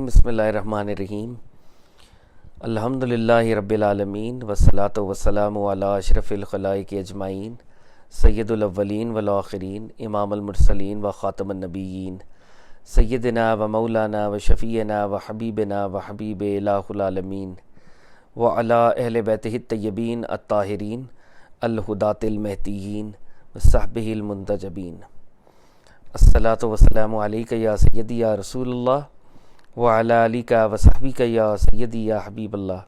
الرجیم بسم اللہ الرحمن الرحیم الحمدللہ رب العالمین والصلاة والسلام علی اشرف الخلائق اجمعین سید الاولین والآخرین امام المرسلین و خاتم النبیین سیدنا و مولانا و شفیعنا و حبیبنا و حبیب الہ العالمین وعلی اہل بیتہ الطیبین الطاہرین الہداۃ المہدیین وصحبہ المنتجبین۔ الصلاۃ والسلام علیک یا سیدی یا رسول اللہ وعلی آلک وصحبک یا سیدی یا حبیب اللہ۔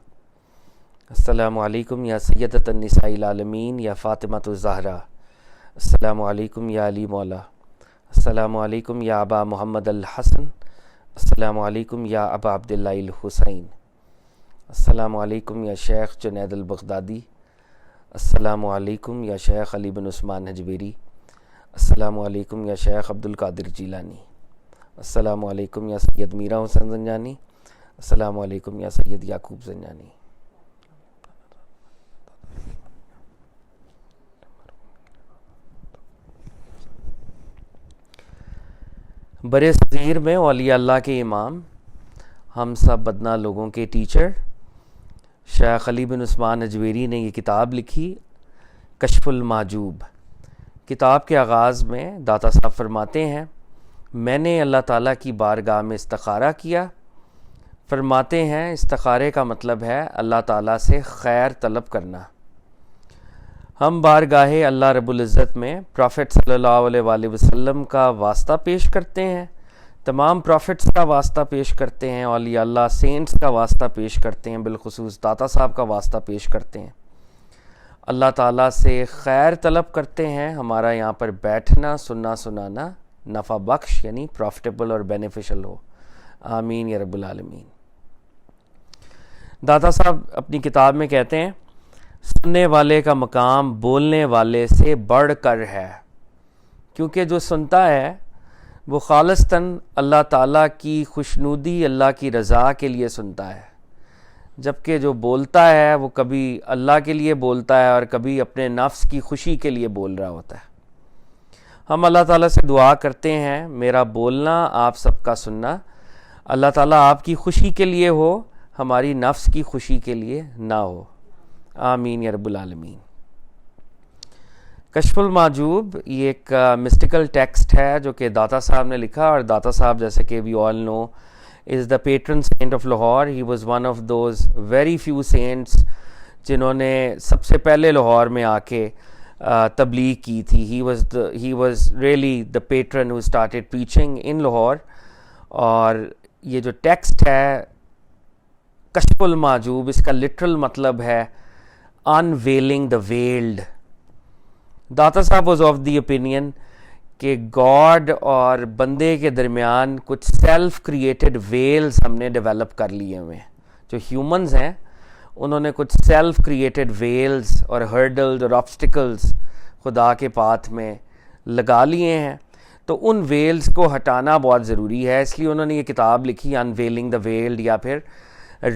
السلام علیکم یا سیدۃ النساء العالمین یا فاطمۃ الزہرا۔ السلام علیکم یا علی مولا۔ السلام علیکم یا ابا محمد الحسن۔ السلام علیکم یا ابا عبداللہ الحسین۔ السلام علیکم یا شیخ جنید البغدادی۔ السلام علیکم یا شیخ علی بن عثمان حجویری۔ السلام علیکم یا شیخ عبد القادر جیلانی۔ السلام علیکم یا سید میرا حسین زنجانی۔ السلام علیکم یا سید یعقوب زنجانی۔ برے صغیر میں اولیاء اللہ کے امام، ہم سب بدنہ لوگوں کے ٹیچر شیخ علی بن عثمان حجویری نے یہ کتاب لکھی، کشف المحجوب۔ کتاب کے آغاز میں داتا صاحب فرماتے ہیں، میں نے اللہ تعالیٰ کی بارگاہ میں استخارہ کیا۔ فرماتے ہیں استخارے کا مطلب ہے اللہ تعالیٰ سے خیر طلب کرنا۔ ہم بارگاہ اللہ رب العزت میں پروفٹ صلی اللہ علیہ وآلہ وسلم کا واسطہ پیش کرتے ہیں، تمام پروفٹس کا واسطہ پیش کرتے ہیں، اولیاء اللہ سینٹس کا واسطہ پیش کرتے ہیں، بالخصوص داتا صاحب کا واسطہ پیش کرتے ہیں۔ اللہ تعالیٰ سے خیر طلب کرتے ہیں، ہمارا یہاں پر بیٹھنا سننا سنانا نفع بخش یعنی پروفٹیبل اور بینیفیشل ہو، آمین یا رب العالمین۔ داتا صاحب اپنی کتاب میں کہتے ہیں، سننے والے کا مقام بولنے والے سے بڑھ کر ہے، کیونکہ جو سنتا ہے وہ خالصتاً اللہ تعالیٰ کی خوشنودی اللہ کی رضا کے لیے سنتا ہے، جبکہ جو بولتا ہے وہ کبھی اللہ کے لیے بولتا ہے اور کبھی اپنے نفس کی خوشی کے لیے بول رہا ہوتا ہے۔ ہم اللہ تعالیٰ سے دعا کرتے ہیں میرا بولنا آپ سب کا سننا اللہ تعالیٰ آپ کی خوشی کے لیے ہو، ہماری نفس کی خوشی کے لیے نہ ہو، آمین یا رب العالمین۔ کشف المحجوب یہ ایک مسٹیکل ٹیکسٹ ہے جو کہ داتا صاحب نے لکھا، اور داتا صاحب جیسے کہ وی آل نو is the patron saint of Lahore. He was one of those very few saints جنہوں نے سب سے پہلے لاہور میں آ کے تبلیغ کی تھی۔ he was really the patron who started preaching in Lahore۔ اور یہ جو ٹیکسٹ ہے کشف المحجوب، اس کا لٹرل مطلب ہے unveiling the veiled۔ Data Sahib was of the opinion کہ گاڈ اور بندے کے درمیان کچھ سیلف کریٹڈ ویلز ہم نے ڈیولپ کر لیے ہوئے ہیں۔ جو ہیومنز ہیں انہوں نے کچھ سیلف کریٹڈ ویلز اور ہرڈلز اور آبسٹیکلز خدا کے پاتھ میں لگا لیے ہیں، تو ان ویلز کو ہٹانا بہت ضروری ہے، اس لیے انہوں نے یہ کتاب لکھی انویلنگ دا ویلڈ یا پھر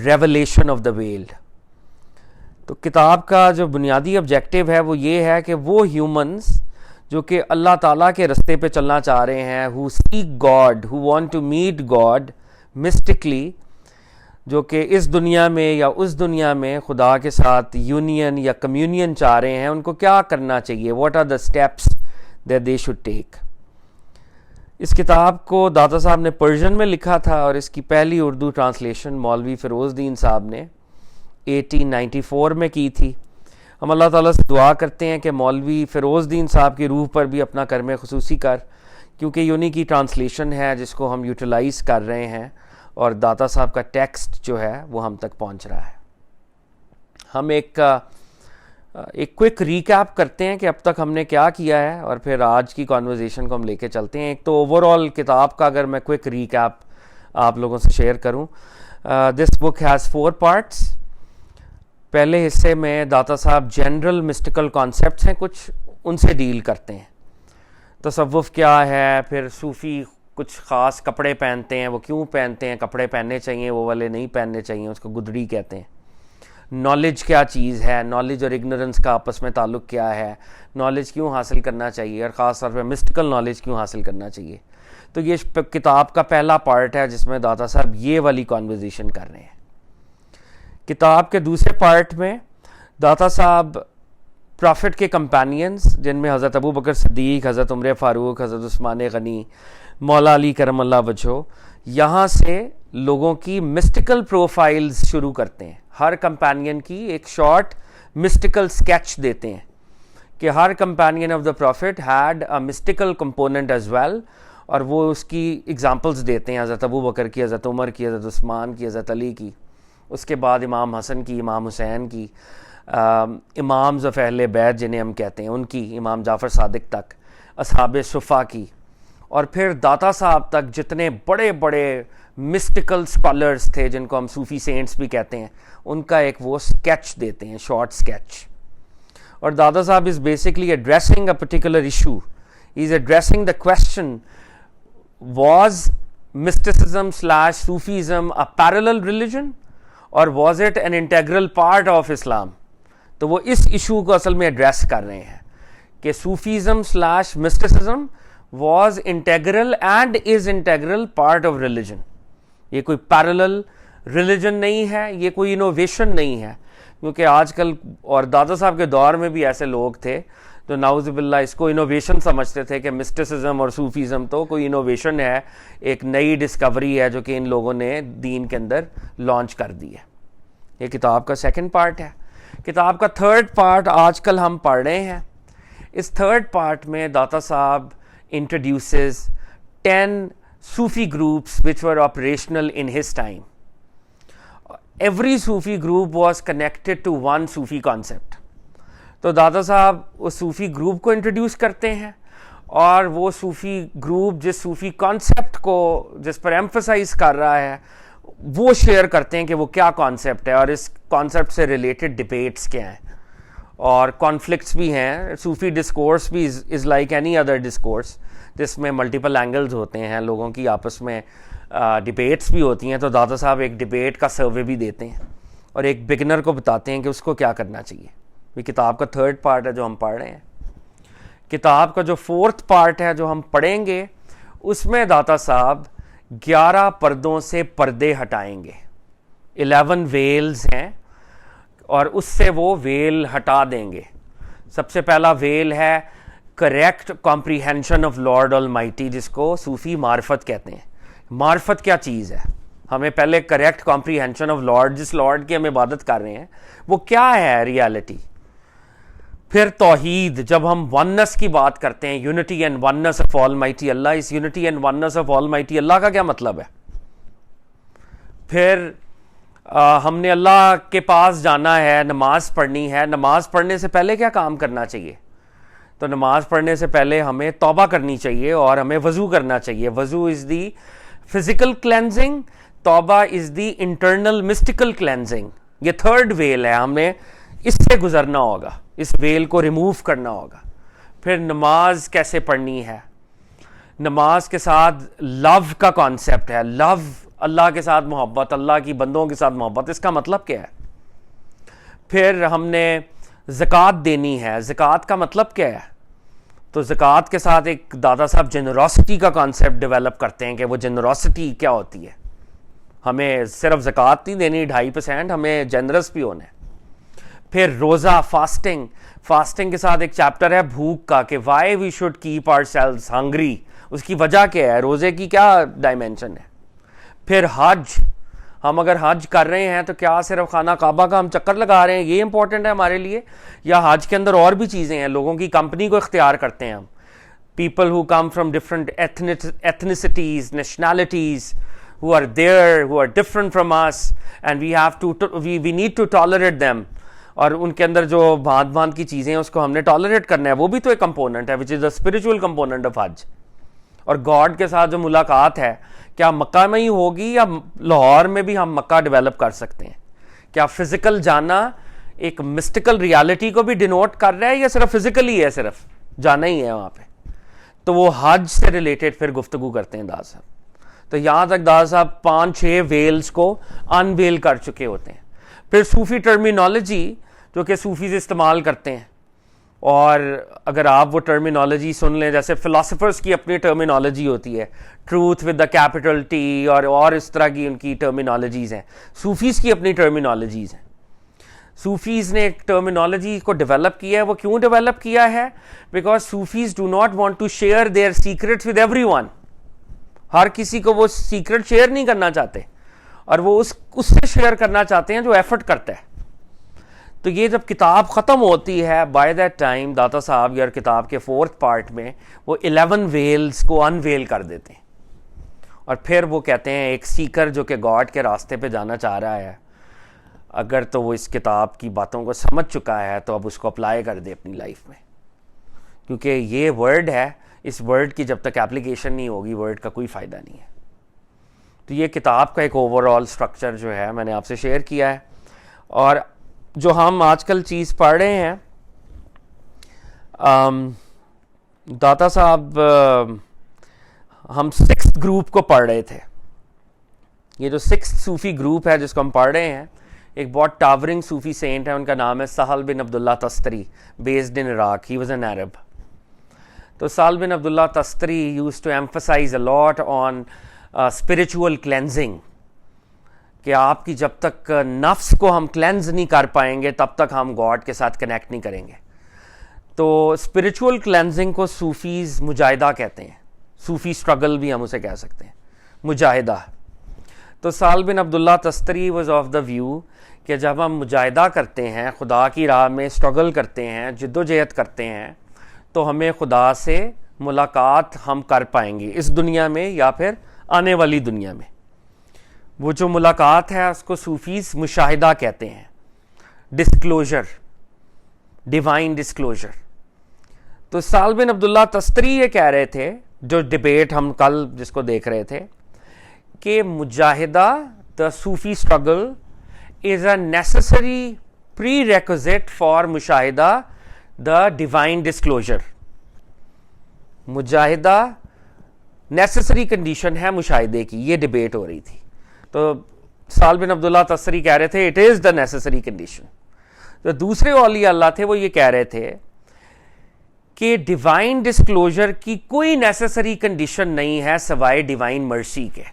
ریولیشن آف دا ویلڈ۔ تو کتاب کا جو بنیادی آبجیکٹیو ہے وہ یہ ہے کہ وہ ہیومنز جو کہ اللہ تعالیٰ کے رستے پہ چلنا چاہ رہے ہیں، who seek God, who want to meet God mystically، جو کہ اس دنیا میں یا اس دنیا میں خدا کے ساتھ یونین یا کمیونین چاہ رہے ہیں، ان کو کیا کرنا چاہیے، what are the steps that they should take۔ اس کتاب کو داتا صاحب نے پرشین میں لکھا تھا، اور اس کی پہلی اردو ٹرانسلیشن مولوی فیروز الدین صاحب نے 1894 میں کی تھی۔ ہم اللہ تعالیٰ سے دعا کرتے ہیں کہ مولوی فیروز الدین صاحب کی روح پر بھی اپنا کرم خصوصی کر، کیونکہ یہ انہی کی ٹرانسلیشن ہے جس کو ہم یوٹیلائز کر رہے ہیں، اور داتا صاحب کا ٹیکسٹ جو ہے وہ ہم تک پہنچ رہا ہے۔ ہم ایک کوئک ریکیپ کرتے ہیں کہ اب تک ہم نے کیا کیا ہے، اور پھر آج کی کانورزیشن کو ہم لے کے چلتے ہیں۔ ایک تو اوور آل کتاب کا اگر میں کوئک ریکیپ آپ لوگوں سے شیئر کروں، دس بک ہیز 4 پارٹس۔ پہلے حصے میں Data Sahib general mystical concepts ہیں کچھ، ان سے ڈیل کرتے ہیں، تصوف کیا ہے، پھر صوفی کچھ خاص کپڑے پہنتے ہیں، وہ کیوں پہنتے ہیں، کپڑے پہننے چاہیے وہ والے نہیں پہننے چاہیے، اس کو گدڑی کہتے ہیں۔ نالج کیا چیز ہے، نالج اور اگنورنس کا آپس میں تعلق کیا ہے، نالج کیوں حاصل کرنا چاہیے، اور خاص طور پہ مسٹیکل نالج کیوں حاصل کرنا چاہیے۔ تو یہ کتاب کا پہلا پارٹ ہے جس میں داتا صاحب یہ والی کانورزیشن کر رہے ہیں. کتاب کے دوسرے پارٹ میں داتا صاحب پرافٹ کے کمپینینز جن میں حضرت ابو بکر صدیق, حضرت عمر فاروق, حضرت عثمان غنی, مولا علی کرم اللہ وجہہ, یہاں سے لوگوں کی مسٹیکل پروفائلز شروع کرتے ہیں. ہر کمپینین کی ایک شارٹ مسٹیکل سکیچ دیتے ہیں کہ ہر companion of the prophet had a mystical component as well, اور وہ اس کی ایگزامپلز دیتے ہیں حضرت ابو بکر کی, حضرت عمر کی, حضرت عثمان کی, حضرت علی کی, اس کے بعد امام حسن کی, امام حسین کی, امامز آف اہل بیت جنہیں ہم کہتے ہیں ان کی, امام جعفر صادق تک, اصحاب صفا کی, اور پھر داتا صاحب تک جتنے بڑے بڑے مسٹیکل اسکالرس تھے جن کو ہم صوفی سینٹس بھی کہتے ہیں, ان کا ایک وہ اسکیچ دیتے ہیں, شارٹ اسکیچ. اور Data Sahib is basically addressing a particular issue. He is addressing the question, was mysticism / Sufism a parallel religion اور was it an integral part of Islam? تو وہ اس ایشو کو اصل میں ایڈریس کر رہے ہیں کہ Sufism / mysticism was integral and is integral part of religion. یہ کوئی پیرلل ریلیجن نہیں ہے, یہ کوئی انوویشن نہیں ہے, کیونکہ آج کل اور دادا صاحب کے دور میں بھی ایسے لوگ تھے جو نعوذ باللہ اس کو انوویشن سمجھتے تھے کہ مسٹیسزم اور صوفیزم تو کوئی انوویشن ہے, ایک نئی ڈسکوری ہے جو کہ ان لوگوں نے دین کے اندر لانچ کر دی ہے. یہ کتاب کا سیکنڈ پارٹ ہے. کتاب کا تھرڈ پارٹ آج کل ہم پڑھ رہے ہیں. اس تھرڈ پارٹ میں Data Sahib introduces 10 Sufi groups which were operational in his time. Every Sufi group was connected to one Sufi concept. تو دادا صاحب اس صوفی گروپ کو انٹروڈیوس کرتے ہیں, اور وہ صوفی گروپ جس صوفی کانسیپٹ کو جس پر ایمفسائز کر رہا ہے وہ شیئر کرتے ہیں کہ وہ کیا کانسیپٹ ہے, اور اس کانسیپٹ سے ریلیٹڈ ڈبیٹس کیا ہیں, اور کانفلکٹس بھی ہیں. صوفی ڈسکورس بھی is like any other discourse جس میں ملٹیپل اینگلز ہوتے ہیں, لوگوں کی آپس میں ڈبیٹس بھی ہوتی ہیں. تو دادا صاحب ایک ڈبیٹ کا سروے بھی دیتے ہیں اور ایک بگنر کو بتاتے ہیں کہ اس کو کیا کرنا چاہیے. یہ کتاب کا تھرڈ پارٹ ہے جو ہم پڑھ رہے ہیں. کتاب کا جو فورتھ پارٹ ہے جو ہم پڑھیں گے اس میں داتا صاحب 11 پردوں سے پردے ہٹائیں گے. 11 ویلز ہیں اور اس سے وہ ویل ہٹا دیں گے. سب سے پہلا ویل ہے correct comprehension of lord Almighty, جس کو صوفی معرفت کہتے ہیں. معرفت کیا چیز ہے؟ ہمیں پہلے کریکٹ کمپریہنشن آف لارڈ, جس لارڈ کی ہم عبادت کر رہے ہیں وہ کیا ہے ریالٹی. پھر توحید, جب ہم وننس کی بات کرتے ہیں, unity and oneness of almighty Allah, اس unity and oneness of almighty Allah کا کیا مطلب ہے. پھر ہم نے اللہ کے پاس جانا ہے, نماز پڑھنی ہے. نماز پڑھنے سے پہلے کیا کام کرنا چاہیے؟ تو نماز پڑھنے سے پہلے ہمیں توبہ کرنی چاہیے اور ہمیں وضو کرنا چاہیے. وضو از دی فزیکل کلینزنگ, توبہ از دی انٹرنل مسٹیکل کلینزنگ. یہ تھرڈ ویل ہے, ہم نے اس سے گزرنا ہوگا, اس ویل کو ریموو کرنا ہوگا. پھر نماز کیسے پڑھنی ہے, نماز کے ساتھ لو کا کانسیپٹ ہے. لو, اللہ کے ساتھ محبت, اللہ کی بندوں کے ساتھ محبت, اس کا مطلب کیا ہے. پھر ہم نے زکوٰۃ دینی ہے, زکوٰۃ کا مطلب کیا ہے. تو زکوٰۃ کے ساتھ ایک دادا صاحب جنروسٹی کا کانسیپٹ ڈیولپ کرتے ہیں کہ وہ جنروسٹی کیا ہوتی ہے. ہمیں صرف زکوٰۃ نہیں دینی 2.5%, ہمیں جنرس بھی ہونا ہے. پھر روزہ, فاسٹنگ, فاسٹنگ کے ساتھ ایک چیپٹر ہے بھوک کا کہ why we should keep ourselves hungry, اس کی وجہ کیا ہے, روزے کی کیا ڈائمینشن ہے. پھر حج, ہم اگر حج کر رہے ہیں تو کیا صرف خانہ کعبہ کا ہم چکر لگا رہے ہیں, یہ امپورٹنٹ ہے ہمارے لیے, یا حج کے اندر اور بھی چیزیں ہیں. لوگوں کی کمپنی کو اختیار کرتے ہیں ہم, people who come from different ethnicities, nationalities, who are there, who are different from us, and we need to tolerate them. اور ان کے اندر جو بھانت بھانت کی چیزیں ہیں اس کو ہم نے ٹالریٹ کرنا ہے, وہ بھی تو ایک کمپوننٹ ہے which is the spiritual component of حج. اور گاڈ کے ساتھ جو ملاقات ہے کیا مکہ میں ہی ہوگی یا لاہور میں بھی ہم مکہ ڈیولپ کر سکتے ہیں؟ کیا فزیکل جانا ایک مسٹیکل ریالٹی کو بھی ڈینوٹ کر رہا ہے یا صرف فزیکل ہی ہے, صرف جانا ہی ہے وہاں پہ؟ تو وہ حج سے ریلیٹڈ پھر گفتگو کرتے ہیں دادا صاحب. تو یہاں تک دادا صاحب 5-6 ویلز کو انویل کر چکے ہوتے ہیں. پھر صوفی ٹرمینالوجی جو کہ صوفیز استعمال کرتے ہیں, اور اگر آپ وہ ٹرمینالوجی سن لیں، جیسے فلاسفرس کی اپنی ٹرمینالوجی ہوتی ہے، truth with the capital T, اور اس طرح کی ان کی ٹرمینالوجیز ہیں. صوفیز کی اپنی ٹرمینالوجیز ہیں. صوفیز نے ایک ٹرمینالوجی کو ڈیولپ کیا ہے. وہ کیوں ڈیولپ کیا ہے؟ Because Sufis do not want to share their secrets with everyone. ہر کسی کو وہ سیکرٹ شیئر نہیں کرنا چاہتے، اور وہ اس سے شیئر کرنا چاہتے ہیں جو ایفرٹ کرتا ہے. تو یہ جب کتاب ختم ہوتی ہے، by that time Data Sahib یار کتاب کے 4th پارٹ میں وہ 11 ویلز کو انویل کر دیتے ہیں، اور پھر وہ کہتے ہیں ایک سیکر جو کہ گاڈ کے راستے پہ جانا چاہ رہا ہے، اگر تو وہ اس کتاب کی باتوں کو سمجھ چکا ہے تو اب اس کو اپلائی کر دے اپنی لائف میں، کیونکہ یہ ورڈ ہے، اس ورڈ کی جب تک اپلیکیشن نہیں ہوگی ورڈ کا کوئی فائدہ نہیں ہے. تو یہ کتاب کا ایک اوور آل اسٹرکچر جو ہے میں نے آپ سے شیئر کیا ہے. اور جو ہم آج کل چیز پڑھ رہے ہیں، داتا صاحب ہم 6th گروپ کو پڑھ رہے تھے. یہ جو 6th صوفی گروپ ہے جس کو ہم پڑھ رہے ہیں، ایک بہت ٹاورنگ صوفی سینٹ ہے، ان کا نام ہے Sahl bin Abdullah Tustari, based in Iraq. He was an Arab. تو Sahl bin Abdullah Tustari used to emphasize a lot on spiritual cleansing, کہ آپ کی جب تک نفس کو ہم کلینز نہیں کر پائیں گے تب تک ہم گاڈ کے ساتھ کنیکٹ نہیں کریں گے. تو اسپرچول کلینزنگ کو صوفیز مجاہدہ کہتے ہیں. صوفی اسٹرگل بھی ہم اسے کہہ سکتے ہیں، مجاہدہ. تو Sahl bin Abdullah تستری was of the view کہ جب ہم مجاہدہ کرتے ہیں، خدا کی راہ میں اسٹرگل کرتے ہیں، جد و جہد کرتے ہیں، تو ہمیں خدا سے ملاقات ہم کر پائیں گے اس دنیا میں یا پھر آنے والی دنیا میں. وہ جو ملاقات ہے اس کو صوفیز مشاہدہ کہتے ہیں، ڈسکلوجر، ڈیوائن ڈسکلوجر. تو سہل بن عبداللہ تستری یہ کہہ رہے تھے، جو ڈیبیٹ ہم کل جس کو دیکھ رہے تھے، کہ مجاہدہ، the Sufi struggle is a necessary prerequisite for مشاہدہ دا ڈیوائن ڈسکلوجر. مجاہدہ نیسسری کنڈیشن ہے مشاہدے کی. یہ ڈیبیٹ ہو رہی تھی. تو سہل بن عبداللہ تستری کہہ رہے تھے it is the necessary condition. تو دوسرے اولیاء اللہ تھے، وہ یہ کہہ رہے تھے کہ ڈیوائن ڈسکلوجر کی کوئی نیسسری کنڈیشن نہیں ہے سوائے ڈیوائن مرسی کے.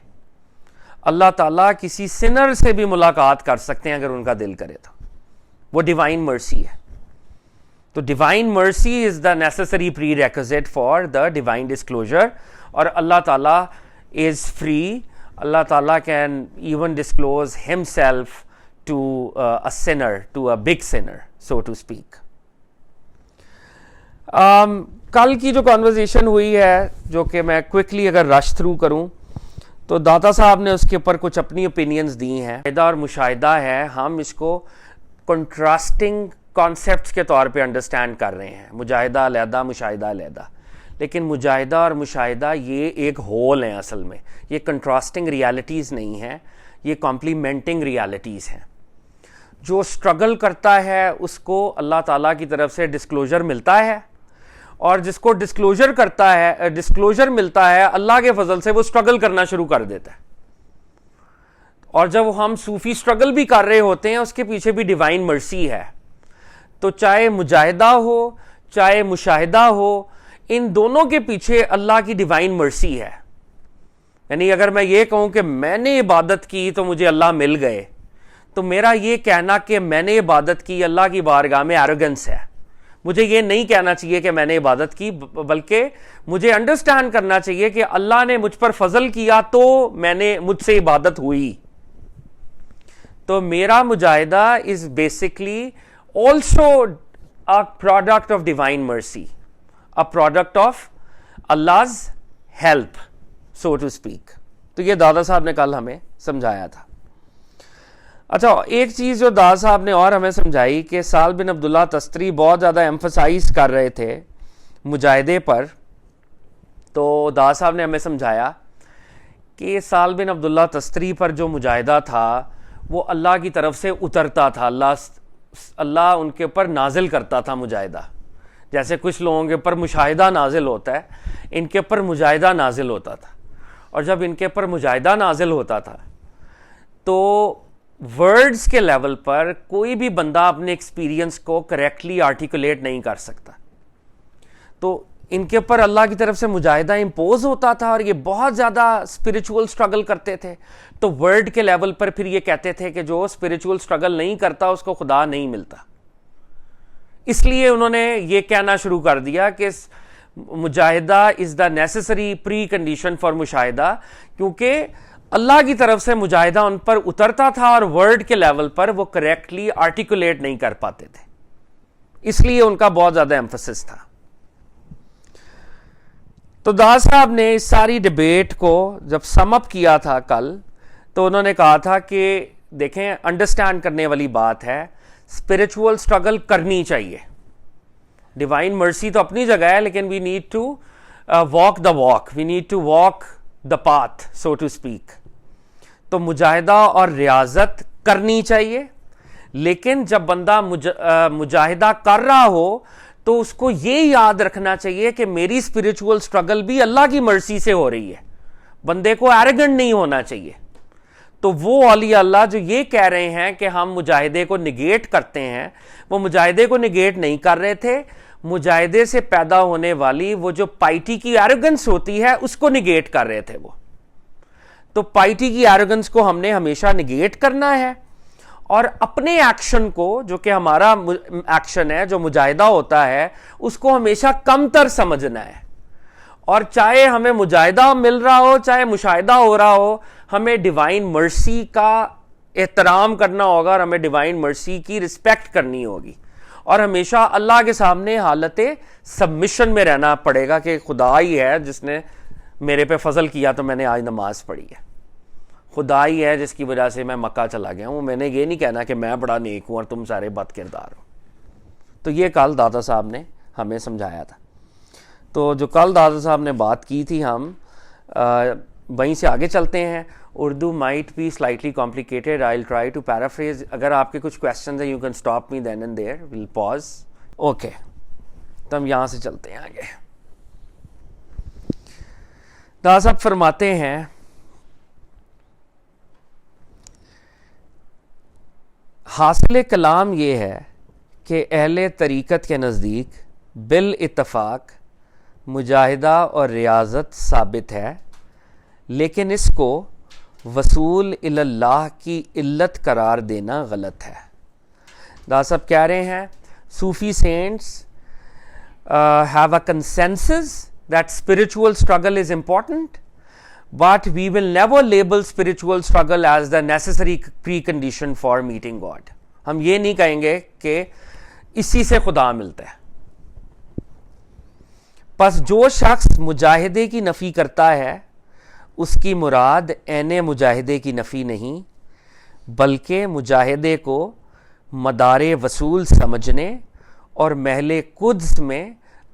اللہ تعالیٰ کسی سنر سے بھی ملاقات کر سکتے ہیں اگر ان کا دل کرے تو، وہ ڈیوائن مرسی ہے. تو divine mercy is the necessary prerequisite for the divine disclosure. اور اللہ تعالیٰ از فری. اللہ تعالیٰ can even disclose himself to a sinner, to a big sinner so to speak. کل کی جو کانورزیشن ہوئی ہے، جو کہ میں کوئکلی اگر رش تھرو کروں، تو داتا صاحب نے اس کے اوپر کچھ اپنی اوپینینز دی ہیں. مشاہدہ اور مشاہدہ ہے، ہم اس کو کنٹراسٹنگ کانسیپٹس کے طور پہ انڈرسٹینڈ کر رہے ہیں. مجاہدہ علیحدہ، مشاہدہ علیحدہ. لیکن مجاہدہ اور مشاہدہ یہ ایک ہول ہیں. اصل میں یہ کنٹراسٹنگ ریالٹیز نہیں ہیں، یہ کمپلیمنٹنگ ریالٹیز ہیں. جو اسٹرگل کرتا ہے اس کو اللہ تعالیٰ کی طرف سے ڈسکلوجر ملتا ہے، اور جس کو ڈسکلوجر ملتا ہے اللہ کے فضل سے وہ اسٹرگل کرنا شروع کر دیتا ہے. اور جب ہم صوفی اسٹرگل بھی کر رہے ہوتے ہیں، اس کے پیچھے بھی ڈیوائن مرسی ہے. تو چاہے مجاہدہ ہو چاہے مشاہدہ ہو، ان دونوں کے پیچھے اللہ کی ڈیوائن مرسی ہے. یعنی اگر میں یہ کہوں کہ میں نے عبادت کی تو مجھے اللہ مل گئے، تو میرا یہ کہنا کہ میں نے عبادت کی اللہ کی بارگاہ میں ایروگنس ہے. مجھے یہ نہیں کہنا چاہیے کہ میں نے عبادت کی، بلکہ مجھے انڈرسٹینڈ کرنا چاہیے کہ اللہ نے مجھ پر فضل کیا تو مجھ سے عبادت ہوئی. تو میرا مجاہدہ is basically also a product of divine mercy, a product of Allah's help, so to speak. تو یہ دادا صاحب نے کل ہمیں سمجھایا تھا. اچھا، ایک چیز جو دادا صاحب نے اور ہمیں سمجھائی کہ سہل بن عبداللہ تستری بہت زیادہ ایمفسائز کر رہے تھے مجاہدے پر. تو دادا صاحب نے ہمیں سمجھایا کہ سہل بن عبداللہ تستری پر جو مجاہدہ تھا وہ اللہ کی طرف سے اترتا تھا. اللہ ان کے اوپر نازل کرتا تھا مجاہدہ. جیسے کچھ لوگوں کے اوپر مشاہدہ نازل ہوتا ہے، ان کے اوپر مجاہدہ نازل ہوتا تھا. اور جب ان کے اوپر مجاہدہ نازل ہوتا تھا تو ورڈز کے لیول پر کوئی بھی بندہ اپنے ایکسپیرینس کو کریکٹلی آرٹیکولیٹ نہیں کر سکتا. تو ان کے اوپر اللہ کی طرف سے مجاہدہ امپوز ہوتا تھا اور یہ بہت زیادہ اسپرچول اسٹرگل کرتے تھے. تو ورڈ کے لیول پر پھر یہ کہتے تھے کہ جو اسپرچول اسٹرگل نہیں کرتا اس کو خدا نہیں ملتا. اس لیے انہوں نے یہ کہنا شروع کر دیا کہ مجاہدہ is the necessary precondition for مشاہدہ, کیونکہ اللہ کی طرف سے مجاہدہ ان پر اترتا تھا اور ورڈ کے لیول پر وہ کریکٹلی آرٹیکولیٹ نہیں کر پاتے تھے, اس لیے ان کا بہت زیادہ ایمفسس تھا. تو داس صاحب نے اس ساری ڈیبیٹ کو جب سم اپ کیا تھا کل, تو انہوں نے کہا تھا کہ دیکھیں انڈرسٹینڈ کرنے والی بات ہے, اسپرچول اسٹرگل کرنی چاہیے. ڈیوائن مرسی تو اپنی جگہ ہے, لیکن وی need to walk the walk, we need to walk the path so to speak. تو مجاہدہ اور ریاضت کرنی چاہیے, لیکن جب بندہ مجاہدہ کر رہا ہو تو اس کو یہ یاد رکھنا چاہیے کہ میری اسپرچول اسٹرگل بھی اللہ کی مرضی سے ہو رہی ہے. بندے کو ایروگنٹ نہیں ہونا چاہیے. تو وہ اولیاء اللہ جو یہ کہہ رہے ہیں کہ ہم مجاہدے کو نگیٹ کرتے ہیں, وہ مجاہدے کو نگیٹ نہیں کر رہے تھے, مجاہدے سے پیدا ہونے والی وہ جو پائٹی کی ایروگنس ہوتی ہے اس کو نگیٹ کر رہے تھے وہ. تو پائٹی کی ایروگنس کو ہم نے ہمیشہ نگیٹ کرنا ہے, اور اپنے ایکشن کو, جو کہ ہمارا ایکشن ہے, جو مجاہدہ ہوتا ہے, اس کو ہمیشہ کم تر سمجھنا ہے. اور چاہے ہمیں مجاہدہ مل رہا ہو, چاہے مشاہدہ ہو رہا ہو, ہمیں ڈیوائن مرسی کا احترام کرنا ہوگا اور ہمیں ڈیوائن مرسی کی رسپیکٹ کرنی ہوگی, اور ہمیشہ اللہ کے سامنے حالت سبمشن میں رہنا پڑے گا کہ خدا ہی ہے جس نے میرے پہ فضل کیا تو میں نے آج نماز پڑھی ہے, خدا ہی ہے جس کی وجہ سے میں مکہ چلا گیا ہوں. میں نے یہ نہیں کہنا کہ میں بڑا نیک ہوں اور تم سارے بد کردار ہو. تو یہ کل دادا صاحب نے ہمیں سمجھایا تھا. تو جو کل دادا صاحب نے بات کی تھی, ہم وہیں سے آگے چلتے ہیں. Urdu might be slightly complicated, I will try to paraphrase. اگر آپ کے کچھ کویسچنز ہیں, you can stop me then and their, well pause. Okay, تو ہم یہاں سے چلتے ہیں آگے. دادا صاحب فرماتے ہیں حاصل کلام یہ ہے کہ اہل طریقت کے نزدیک بالاتفاق مجاہدہ اور ریاضت ثابت ہے, لیکن اس کو وصول الی اللہ کی علت قرار دینا غلط ہے. دادا صاحب کہہ رہے ہیں صوفی cents have a consensus that spiritual struggle is important, but we will never label spiritual struggle as the necessary precondition for meeting God. ہم یہ نہیں کہیں گے کہ اسی سے خدا ملتا ہے. پس جو شخص مجاہدے کی نفی کرتا ہے اس کی مراد عین مجاہدے کی نفی نہیں, بلکہ مجاہدے کو مدار وصول سمجھنے اور محل قدس میں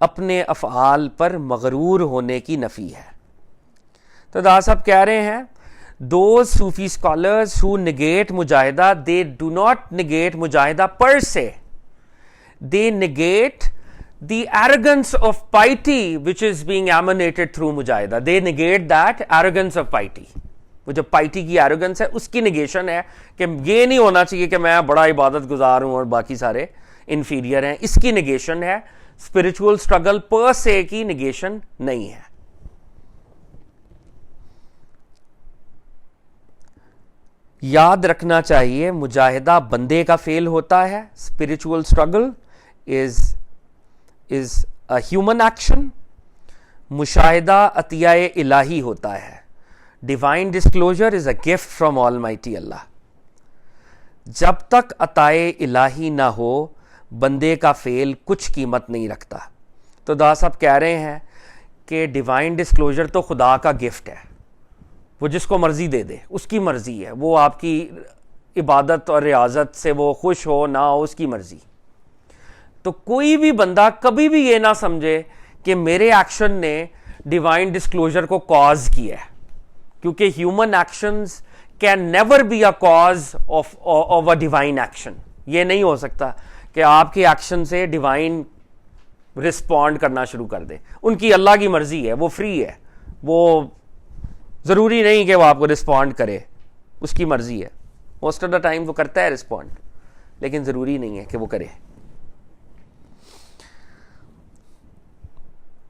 اپنے افعال پر مغرور ہونے کی نفی ہے. تو دادا صاحب کہہ رہے ہیں those Sufi scholars who negate mujahida, they do not negate mujahida per se, they negate the arrogance of piety which is being emanated through mujahida. They negate that arrogance of piety. وہ جو piety کی arrogance ہے اس کی negation ہے کہ یہ نہیں ہونا چاہیے کہ میں بڑا عبادت گزار ہوں اور باقی سارے انفیریئر ہیں, اس کی نگیشن ہے. اسپرچول اسٹرگل پر سے کی نگیشن نہیں ہے. یاد رکھنا چاہیے مجاہدہ بندے کا فیل ہوتا ہے, spiritual struggle is a human action. مشاہدہ عطیہ الہی ہوتا ہے. Divine disclosure is a gift from almighty Allah. جب تک عطائے الہی نہ ہو بندے کا فیل کچھ قیمت نہیں رکھتا. تو دادا صاحب کہہ رہے ہیں کہ ڈیوائن ڈسکلوجر تو خدا کا گفٹ ہے, وہ جس کو مرضی دے دے, اس کی مرضی ہے, وہ آپ کی عبادت اور ریاضت سے وہ خوش ہو نہ ہو, اس کی مرضی. تو کوئی بھی بندہ کبھی بھی یہ نہ سمجھے کہ میرے ایکشن نے ڈیوائن ڈسکلوجر کو کاز کیا ہے, کیونکہ human actions can never be a cause of a divine action. یہ نہیں ہو سکتا کہ آپ کے ایکشن سے ڈیوائن رسپونڈ کرنا شروع کر دے. ان کی اللہ کی مرضی ہے, وہ فری ہے, وہ ضروری نہیں کہ وہ آپ کو رسپونڈ کرے, اس کی مرضی ہے. موسٹ آف دا ٹائم وہ کرتا ہے رسپونڈ, لیکن ضروری نہیں ہے کہ وہ کرے.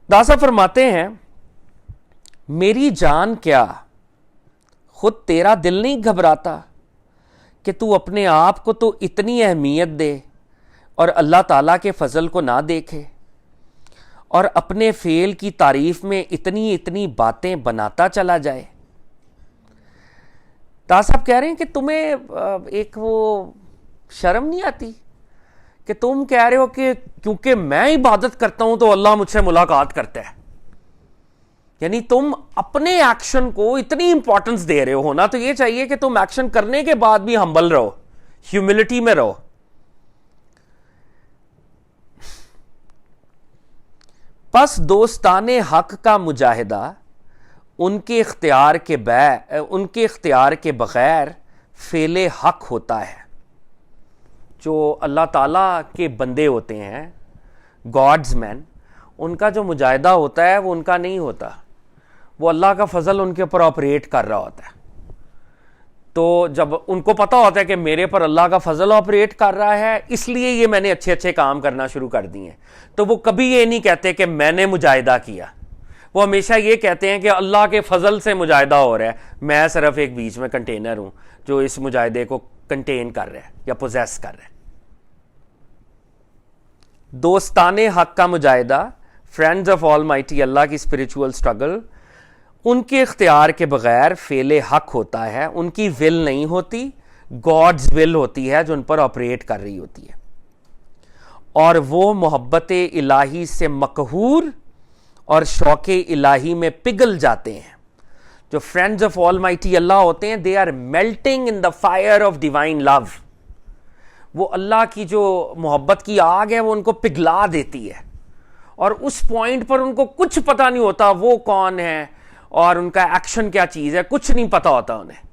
داسا فرماتے ہیں میری جان کیا خود تیرا دل نہیں گھبراتا کہ تو اپنے آپ کو تو اتنی اہمیت دے اور اللہ تعالیٰ کے فضل کو نہ دیکھے, اور اپنے فعل کی تعریف میں اتنی اتنی باتیں بناتا چلا جائے. دا صاحب کہہ رہے ہیں کہ تمہیں ایک وہ شرم نہیں آتی کہ تم کہہ رہے ہو کہ کیونکہ میں عبادت کرتا ہوں تو اللہ مجھ سے ملاقات کرتا ہے. یعنی تم اپنے ایکشن کو اتنی امپورٹنس دے رہے ہو. ہونا تو یہ چاہیے کہ تم ایکشن کرنے کے بعد بھی ہمبل رہو, ہیوملٹی میں رہو. پس دوستان حق کا مجاہدہ ان کے اختیار کے بغیر فعل حق ہوتا ہے. جو اللہ تعالیٰ کے بندے ہوتے ہیں, گاڈز مین, ان کا جو مجاہدہ ہوتا ہے وہ ان کا نہیں ہوتا, وہ اللہ کا فضل ان کے اوپر آپریٹ کر رہا ہوتا ہے. تو جب ان کو پتا ہوتا ہے کہ میرے پر اللہ کا فضل آپریٹ کر رہا ہے, اس لیے یہ میں نے اچھے اچھے کام کرنا شروع کر دیے ہیں, تو وہ کبھی یہ نہیں کہتے کہ میں نے مجاہدہ کیا. وہ ہمیشہ یہ کہتے ہیں کہ اللہ کے فضل سے مجاہدہ ہو رہا ہے, میں صرف ایک بیچ میں کنٹینر ہوں جو اس مجاہدے کو کنٹین کر رہا ہے یا پوزیس کر رہا ہے. دوستان حق کا مجاہدہ, فرینڈز آف آل مائٹی اللہ کی اسپرچول اسٹرگل, ان کے اختیار کے بغیر فعل حق ہوتا ہے. ان کی ول نہیں ہوتی, گاڈز ول ہوتی ہے جو ان پر آپریٹ کر رہی ہوتی ہے. اور وہ محبت الہی سے مقہور اور شوق الہی میں پگھل جاتے ہیں. جو فرینڈز آف آل مائٹی اللہ ہوتے ہیں, they are melting in the fire of divine love. وہ اللہ کی جو محبت کی آگ ہے وہ ان کو پگھلا دیتی ہے, اور اس پوائنٹ پر ان کو کچھ پتہ نہیں ہوتا وہ کون ہے اور ان کا ایکشن کیا چیز ہے, کچھ نہیں پتا ہوتا انہیں.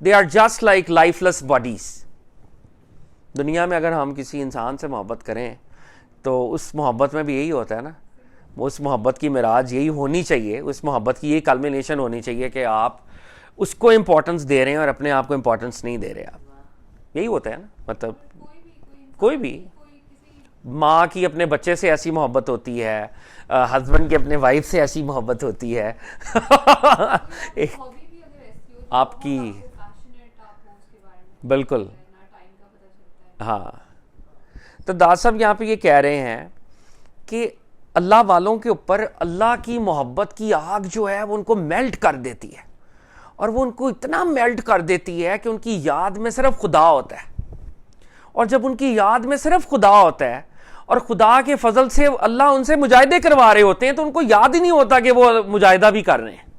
They are just like life less bodies. دنیا میں اگر ہم کسی انسان سے محبت کریں تو اس محبت میں بھی یہی ہوتا ہے نا, اس محبت کی معراج یہی ہونی چاہیے, اس محبت کی یہی کلمینیشن ہونی چاہیے کہ آپ اس کو امپورٹنس دے رہے ہیں اور اپنے آپ کو امپورٹنس نہیں دے رہے. آپ یہی ہوتا ہے نا, مطلب کوئی بھی ماں کی اپنے بچے سے ایسی محبت ہوتی ہے, ہسبینڈ کی اپنے وائف سے ایسی محبت ہوتی ہے. آپ کی بالکل ہاں. تو داس صاحب یہاں پہ یہ کہہ رہے ہیں کہ اللہ والوں کے اوپر اللہ کی محبت کی آگ جو ہے وہ ان کو میلٹ کر دیتی ہے, اور وہ ان کو اتنا میلٹ کر دیتی ہے کہ ان کی یاد میں صرف خدا ہوتا ہے. اور جب ان کی یاد میں صرف خدا ہوتا ہے اور خدا کے فضل سے اللہ ان سے مجاہدے کروا رہے ہوتے ہیں, تو ان کو یاد ہی نہیں ہوتا کہ وہ مجاہدہ بھی کر رہے ہیں.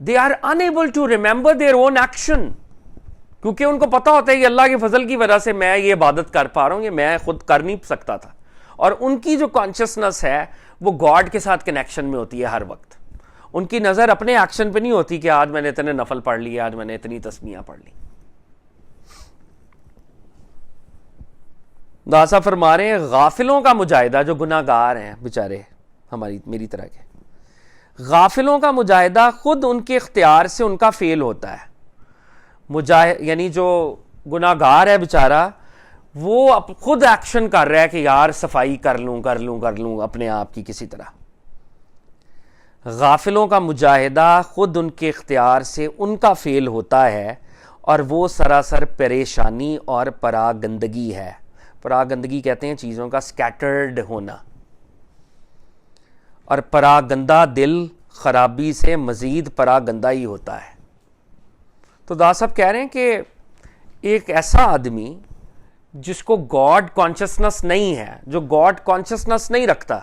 They are unable to remember their own action, کیونکہ ان کو پتا ہوتا ہے کہ اللہ کے فضل کی وجہ سے میں یہ عبادت کر پا رہا ہوں, یہ میں خود کر نہیں سکتا تھا. اور ان کی جو کانشیسنس ہے وہ گاڈ کے ساتھ کنیکشن میں ہوتی ہے ہر وقت. ان کی نظر اپنے ایکشن پہ نہیں ہوتی کہ آج میں نے اتنے نفل پڑھ لیے, آج میں نے اتنی تسمیاں پڑھ لی. داسا فرما رہے ہیں غافلوں کا مجاہدہ, جو گناہ گار ہیں بیچارے میری طرح کے, غافلوں کا مجاہدہ خود ان کے اختیار سے ان کا فعل ہوتا ہے. یعنی جو گناہ گار ہے بیچارہ, وہ خود ایکشن کر رہا ہے کہ یار صفائی کر لوں اپنے آپ کی کسی طرح. غافلوں کا مجاہدہ خود ان کے اختیار سے ان کا فعل ہوتا ہے, اور وہ سراسر پریشانی اور پراگندگی ہے. پراگندگی کہتے ہیں چیزوں کا سکیٹرڈ ہونا, اور پراگندہ دل خرابی سے مزید پراگندہ ہی ہوتا ہے. تو دا صاحب کہہ رہے ہیں کہ ایک ایسا آدمی جس کو گاڈ کانشسنس نہیں ہے, جو گاڈ کانشسنس نہیں رکھتا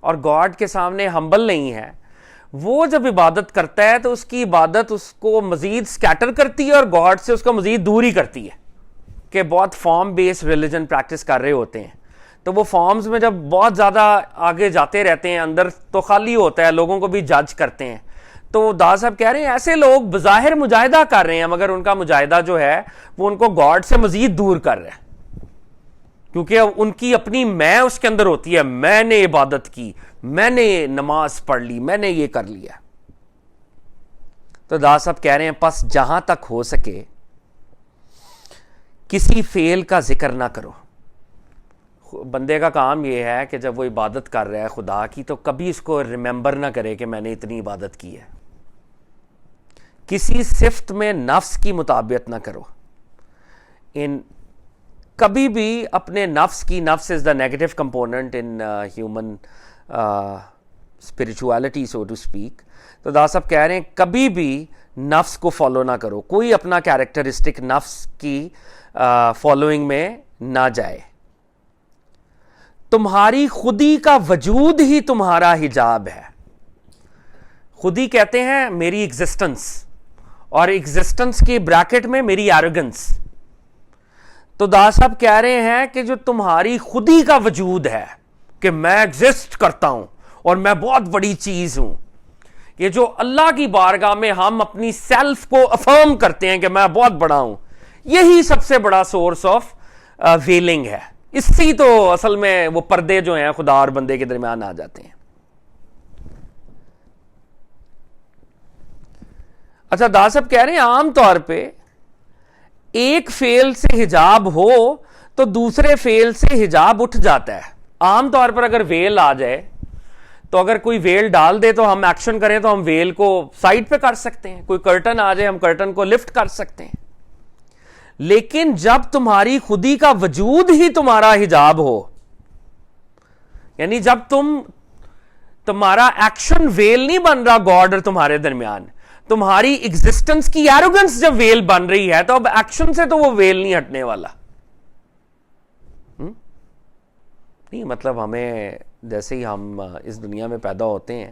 اور گاڈ کے سامنے ہمبل نہیں ہے, وہ جب عبادت کرتا ہے تو اس کی عبادت اس کو مزید سکیٹر کرتی ہے اور گاڈ سے اس کو مزید دور ہی کرتی ہے. کہ بہت فارم بیسڈ ریلیجن پریکٹس کر رہے ہوتے ہیں, تو وہ فارمز میں جب بہت زیادہ آگے جاتے رہتے ہیں, اندر تو خالی ہوتا ہے, لوگوں کو بھی جج کرتے ہیں. تو دا صاحب کہہ رہے ہیں ایسے لوگ بظاہر مجاہدہ کر رہے ہیں, مگر ان کا مجاہدہ جو ہے وہ ان کو گاڈ سے مزید دور کر رہا ہے, کیونکہ ان کی اپنی میں اس کے اندر ہوتی ہے, میں نے عبادت کی, میں نے نماز پڑھ لی, میں نے یہ کر لیا. تو دادا صاحب کہہ رہے ہیں پس جہاں تک ہو سکے کسی فعل کا ذکر نہ کرو. بندے کا کام یہ ہے کہ جب وہ عبادت کر رہا ہے خدا کی تو کبھی اس کو ریممبر نہ کرے کہ میں نے اتنی عبادت کی ہے. کسی صفت میں نفس کی مطابقت نہ کرو. کبھی بھی اپنے نفس کی, نفس is the negative component in human spirituality so to speak. تو دادا صاحب کہہ رہے ہیں کبھی بھی نفس کو فالو نہ کرو, کوئی اپنا کیریکٹرسٹک نفس کی فالوئنگ میں نہ جائے. تمہاری خودی کا وجود ہی تمہارا حجاب ہے. خودی کہتے ہیں میری ایگزسٹنس, اور ایگزسٹنس کے بریکٹ میں میری ایروگنس. تو دادا صاحب کہہ رہے ہیں کہ جو تمہاری خودی کا وجود ہے کہ میں ایگزسٹ کرتا ہوں اور میں بہت بڑی چیز ہوں, یہ جو اللہ کی بارگاہ میں ہم اپنی سیلف کو افرم کرتے ہیں کہ میں بہت بڑا ہوں, یہی سب سے بڑا سورس آف ویلنگ ہے. اس سے تو اصل میں وہ پردے جو ہیں خدا اور بندے کے درمیان آ جاتے ہیں. اچھا دادا صاحب کہہ رہے ہیں عام طور پہ ایک فعل سے حجاب ہو تو دوسرے فعل سے حجاب اٹھ جاتا ہے. عام طور پر اگر ویل آ جائے تو اگر کوئی ویل ڈال دے تو ہم ایکشن کریں تو ہم ویل کو سائڈ پہ کر سکتے ہیں. کوئی کرٹن آ جائے ہم کرٹن کو لفٹ کر سکتے ہیں. لیکن جب تمہاری خودی کا وجود ہی تمہارا حجاب ہو, یعنی جب تمہارا ایکشن ویل نہیں بن رہا گاڈ اور تمہارے درمیان, تمہاری ایگزسٹنس کی ایروگنس جب ویل بن رہی ہے تو اب ایکشن سے تو وہ ویل نہیں ہٹنے والا. نہیں مطلب ہمیں جیسے ہی ہم اس دنیا میں پیدا ہوتے ہیں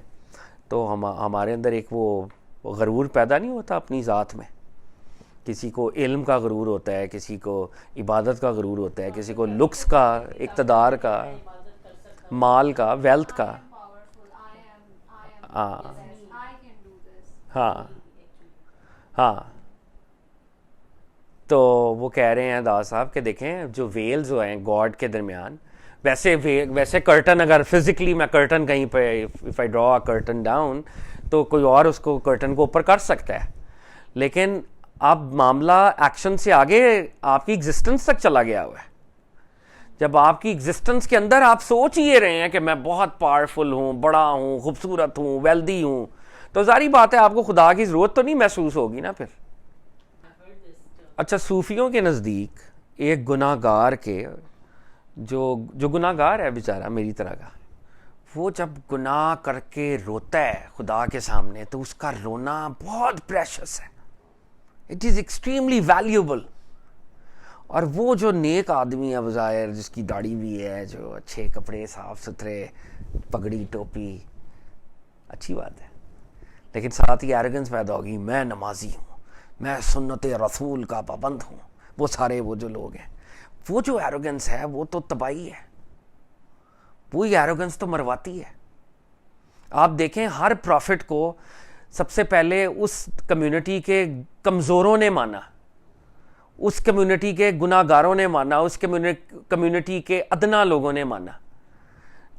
تو ہمارے اندر ایک وہ غرور پیدا نہیں ہوتا اپنی ذات میں. کسی کو علم کا غرور ہوتا ہے, کسی کو عبادت کا غرور ہوتا ہے, کسی کو لکس کا, اقتدار کا, مال کا, ویلتھ کا. ہاں تو وہ کہہ رہے ہیں دادا صاحب کہ دیکھیں جو ویلز ہیں گاڈ کے درمیان, ویسے کرٹن اگر فزیکلی میں کرٹن کہیں پہ if I draw a curtain down تو کوئی اور اس کو کرٹن کو اوپر کر سکتا ہے, لیکن اب معاملہ ایکشن سے آگے آپ کی ایگزسٹنس تک چلا گیا ہوا ہے. جب آپ کی ایگزسٹنس کے اندر آپ سوچ ہی رہے ہیں کہ میں بہت پاورفل ہوں, بڑا ہوں, خوبصورت ہوں, ویلدی ہوں, تو ظاہری بات ہے آپ کو خدا کی ضرورت تو نہیں محسوس ہوگی نا پھر. اچھا صوفیوں کے نزدیک ایک گناہ گار کے جو گناہ گار ہے بیچارہ میری طرح کا, وہ جب گناہ کر کے روتا ہے خدا کے سامنے تو اس کا رونا بہت پریشس ہے, اٹ از ایکسٹریملی ویلیوبل. اور وہ جو نیک آدمی ہے بظاہر, جس کی داڑھی بھی ہے, جو اچھے کپڑے, صاف ستھرے, پگڑی ٹوپی, اچھی بات ہے, لیکن ساتھ ہی ایروگنس پیدا ہوگی, میں نمازی ہوں, میں سنت رسول کا پابند ہوں. وہ سارے وہ جو لوگ ہیں, وہ جو ایروگنس ہے وہ تو تباہی ہے, وہی ایروگنس تو مرواتی ہے. آپ دیکھیں ہر پروفٹ کو سب سے پہلے اس کمیونٹی کے کمزوروں نے مانا, اس کمیونٹی کے گناہ گاروں نے مانا, اس کمیونٹی کے ادنا لوگوں نے مانا.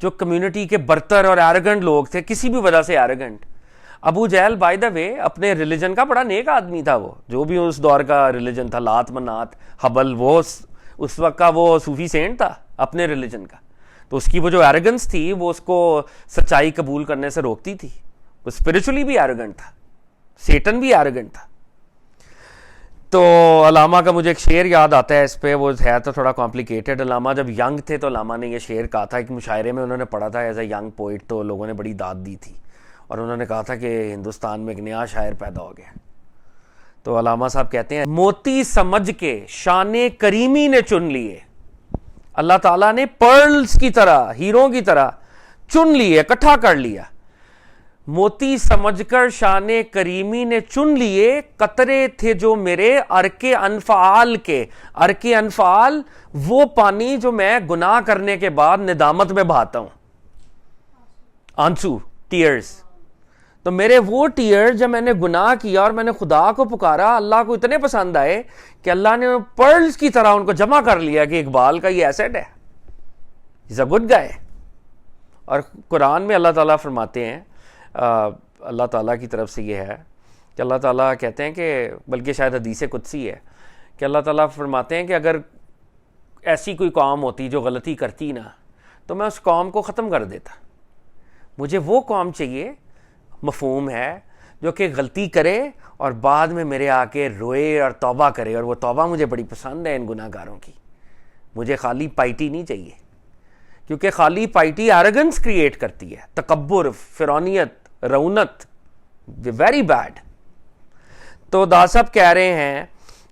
جو کمیونٹی کے برتر اور ایروگنٹ لوگ تھے, کسی بھی وجہ سے arrogant. Abu Jahl by the وے اپنے ریلیجن کا بڑا نیک آدمی تھا, وہ جو بھی اس دور کا ریلیجن تھا, لات منات حبل, وہ اس وقت کا وہ صوفی سینٹ تھا اپنے ریلیجن کا. تو اس کی وہ جو ایروگنس تھی وہ اس کو سچائی قبول کرنے سے روکتی تھی. وہ اسپرچولی بھی ایروگنٹ تھا, سیٹن بھی ایروگنٹ تھا. تو علامہ کا مجھے ایک شعر یاد آتا ہے اس پہ, وہ ہے تو تھوڑا کمپلیکیٹڈ. علامہ جب ینگ تھے تو علامہ نے یہ شعر کہا تھا, ایک مشاعرے میں انہوں نے پڑھا تھا ایز اے ینگ پوئٹ, تو لوگوں نے بڑی داد دی تھی, اور انہوں نے کہا تھا کہ ہندوستان میں ایک نیا شاعر پیدا ہو گیا. تو علامہ صاحب کہتے ہیں موتی سمجھ کے شان کریمی نے چن لیے, اللہ تعالیٰ نے پرلز کی طرح, ہیروں کی طرح چن لیے, اکٹھا کر لیا. موتی سمجھ کر شان کریمی نے چن لیے, قطرے تھے جو میرے ارک انفعال کے. ارک انفعال وہ پانی جو میں گناہ کرنے کے بعد ندامت میں بہاتا ہوں, آنسو, ٹیئرز. تو میرے وہ ٹیئر جب میں نے گناہ کیا اور میں نے خدا کو پکارا, اللہ کو اتنے پسند آئے کہ اللہ نے پرلز کی طرح ان کو جمع کر لیا کہ اقبال کا یہ ایسٹ ہے, از اے گڈ گائے. اور قرآن میں اللہ تعالیٰ فرماتے ہیں, اللہ تعالیٰ کی طرف سے یہ ہے کہ اللہ تعالیٰ کہتے ہیں کہ بلکہ شاید حدیث قدسی ہے کہ اللہ تعالیٰ فرماتے ہیں کہ اگر ایسی کوئی قوم ہوتی جو غلطی کرتی نا تو میں اس قوم کو ختم کر دیتا. مجھے وہ قوم چاہیے, مفہوم ہے, جو کہ غلطی کرے اور بعد میں میرے آ کے روئے اور توبہ کرے, اور وہ توبہ مجھے بڑی پسند ہے ان گناہ گاروں کی. مجھے خالی پائٹی نہیں چاہیے, کیونکہ خالی پائٹی ایروگنس کریٹ کرتی ہے, تکبر, فرعونیت, رونت, ویری بیڈ. تو دا صاحب کہہ رہے ہیں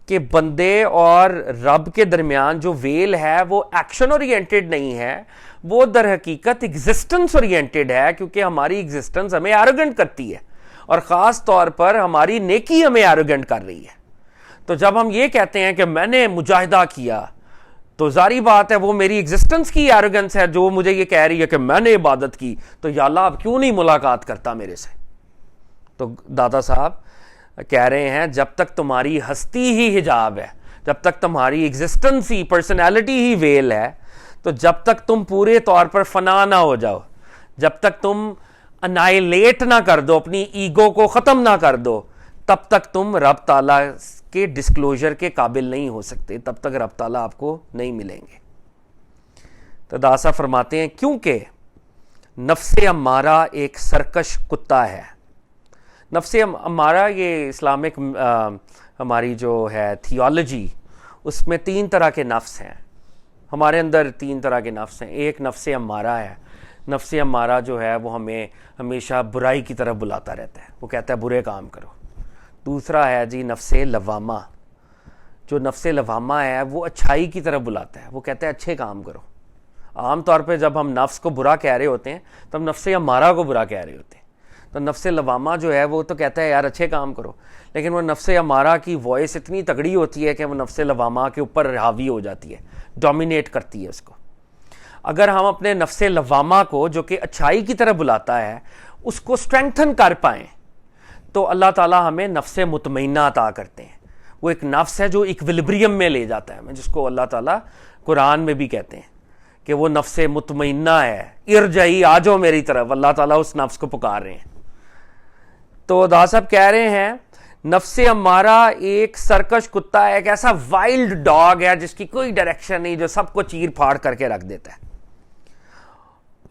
کہ بندے اور رب کے درمیان جو ویل ہے وہ ایکشن اورینٹڈ نہیں ہے, وہ در حقیقت ایگزسٹنس اورینٹڈ ہے, کیونکہ ہماری ایگزسٹنس ہمیں ایروگنٹ کرتی ہے, اور خاص طور پر ہماری نیکی ہمیں ایروگنٹ کر رہی ہے. تو جب ہم یہ کہتے ہیں کہ میں نے مجاہدہ کیا, تو ظاہری بات ہے وہ میری ایگزسٹنس کی ایروگنس ہے جو مجھے یہ کہہ رہی ہے کہ میں نے عبادت کی, تو یا اللہ اب کیوں نہیں ملاقات کرتا میرے سے. تو دادا صاحب کہہ رہے ہیں جب تک تمہاری ہستی ہی حجاب ہے, جب تک تمہاری ایگزسٹنس ہی, پرسنالٹی ہی ویل ہے, تو جب تک تم پورے طور پر فنا نہ ہو جاؤ, جب تک تم انائلیٹ نہ کر دو, اپنی ایگو کو ختم نہ کر دو, تب تک تم رب تعالیٰ کے ڈسکلوجر کے قابل نہیں ہو سکتے, تب تک رب تعالیٰ آپ کو نہیں ملیں گے. تو داسا فرماتے ہیں کیونکہ نفس امارہ ایک سرکش کتا ہے. نفس امارہ یہ اسلامک ہماری جو ہے تھیولوجی, اس میں 3 طرح کے نفس ہیں. ہمارے اندر 3 طرح کے نفس ہیں. ایک نفس امارہ ہے, نفس امارہ جو ہے وہ ہمیں ہمیشہ برائی کی طرف بلاتا رہتا ہے, وہ کہتا ہے برے کام کرو. دوسرا ہے جی نفس لوامہ, جو نفس لوامہ ہے وہ اچھائی کی طرف بلاتا ہے, وہ کہتا ہے اچھے کام کرو. عام طور پہ جب ہم نفس کو برا کہہ رہے ہوتے ہیں تب نفس امارہ کو برا کہہ رہے ہوتے ہیں. تو نفس لوامہ جو ہے وہ تو کہتا ہے یار اچھے کام کرو, لیکن وہ نفس امارہ کی وائس اتنی تگڑی ہوتی ہے کہ وہ نفس لوامہ کے اوپر حاوی ہو جاتی ہے, ڈومینیٹ کرتی ہے اس کو. اگر ہم اپنے نفس لوامہ کو جو کہ اچھائی کی طرف بلاتا ہے اس کو اسٹرینگتھن کر پائیں تو اللہ تعالیٰ ہمیں نفس مطمئنہ عطا کرتے ہیں. وہ ایک نفس ہے جو ایکویلبریم میں لے جاتا ہے, جس کو اللہ تعالیٰ قرآن میں بھی کہتے ہیں کہ وہ نفس مطمئنہ ہے, ارجعی آ جاؤ میری طرف. اللہ تعالیٰ اس نفس کو پکار رہے ہیں. تو دا صاحب کہہ رہے ہیں نفس امارہ ایک سرکش کتا ہے, ایک ایسا وائلڈ ڈاگ ہے جس کی کوئی ڈائریکشن نہیں, جو سب کو چیر پھاڑ کر کے رکھ دیتا ہے.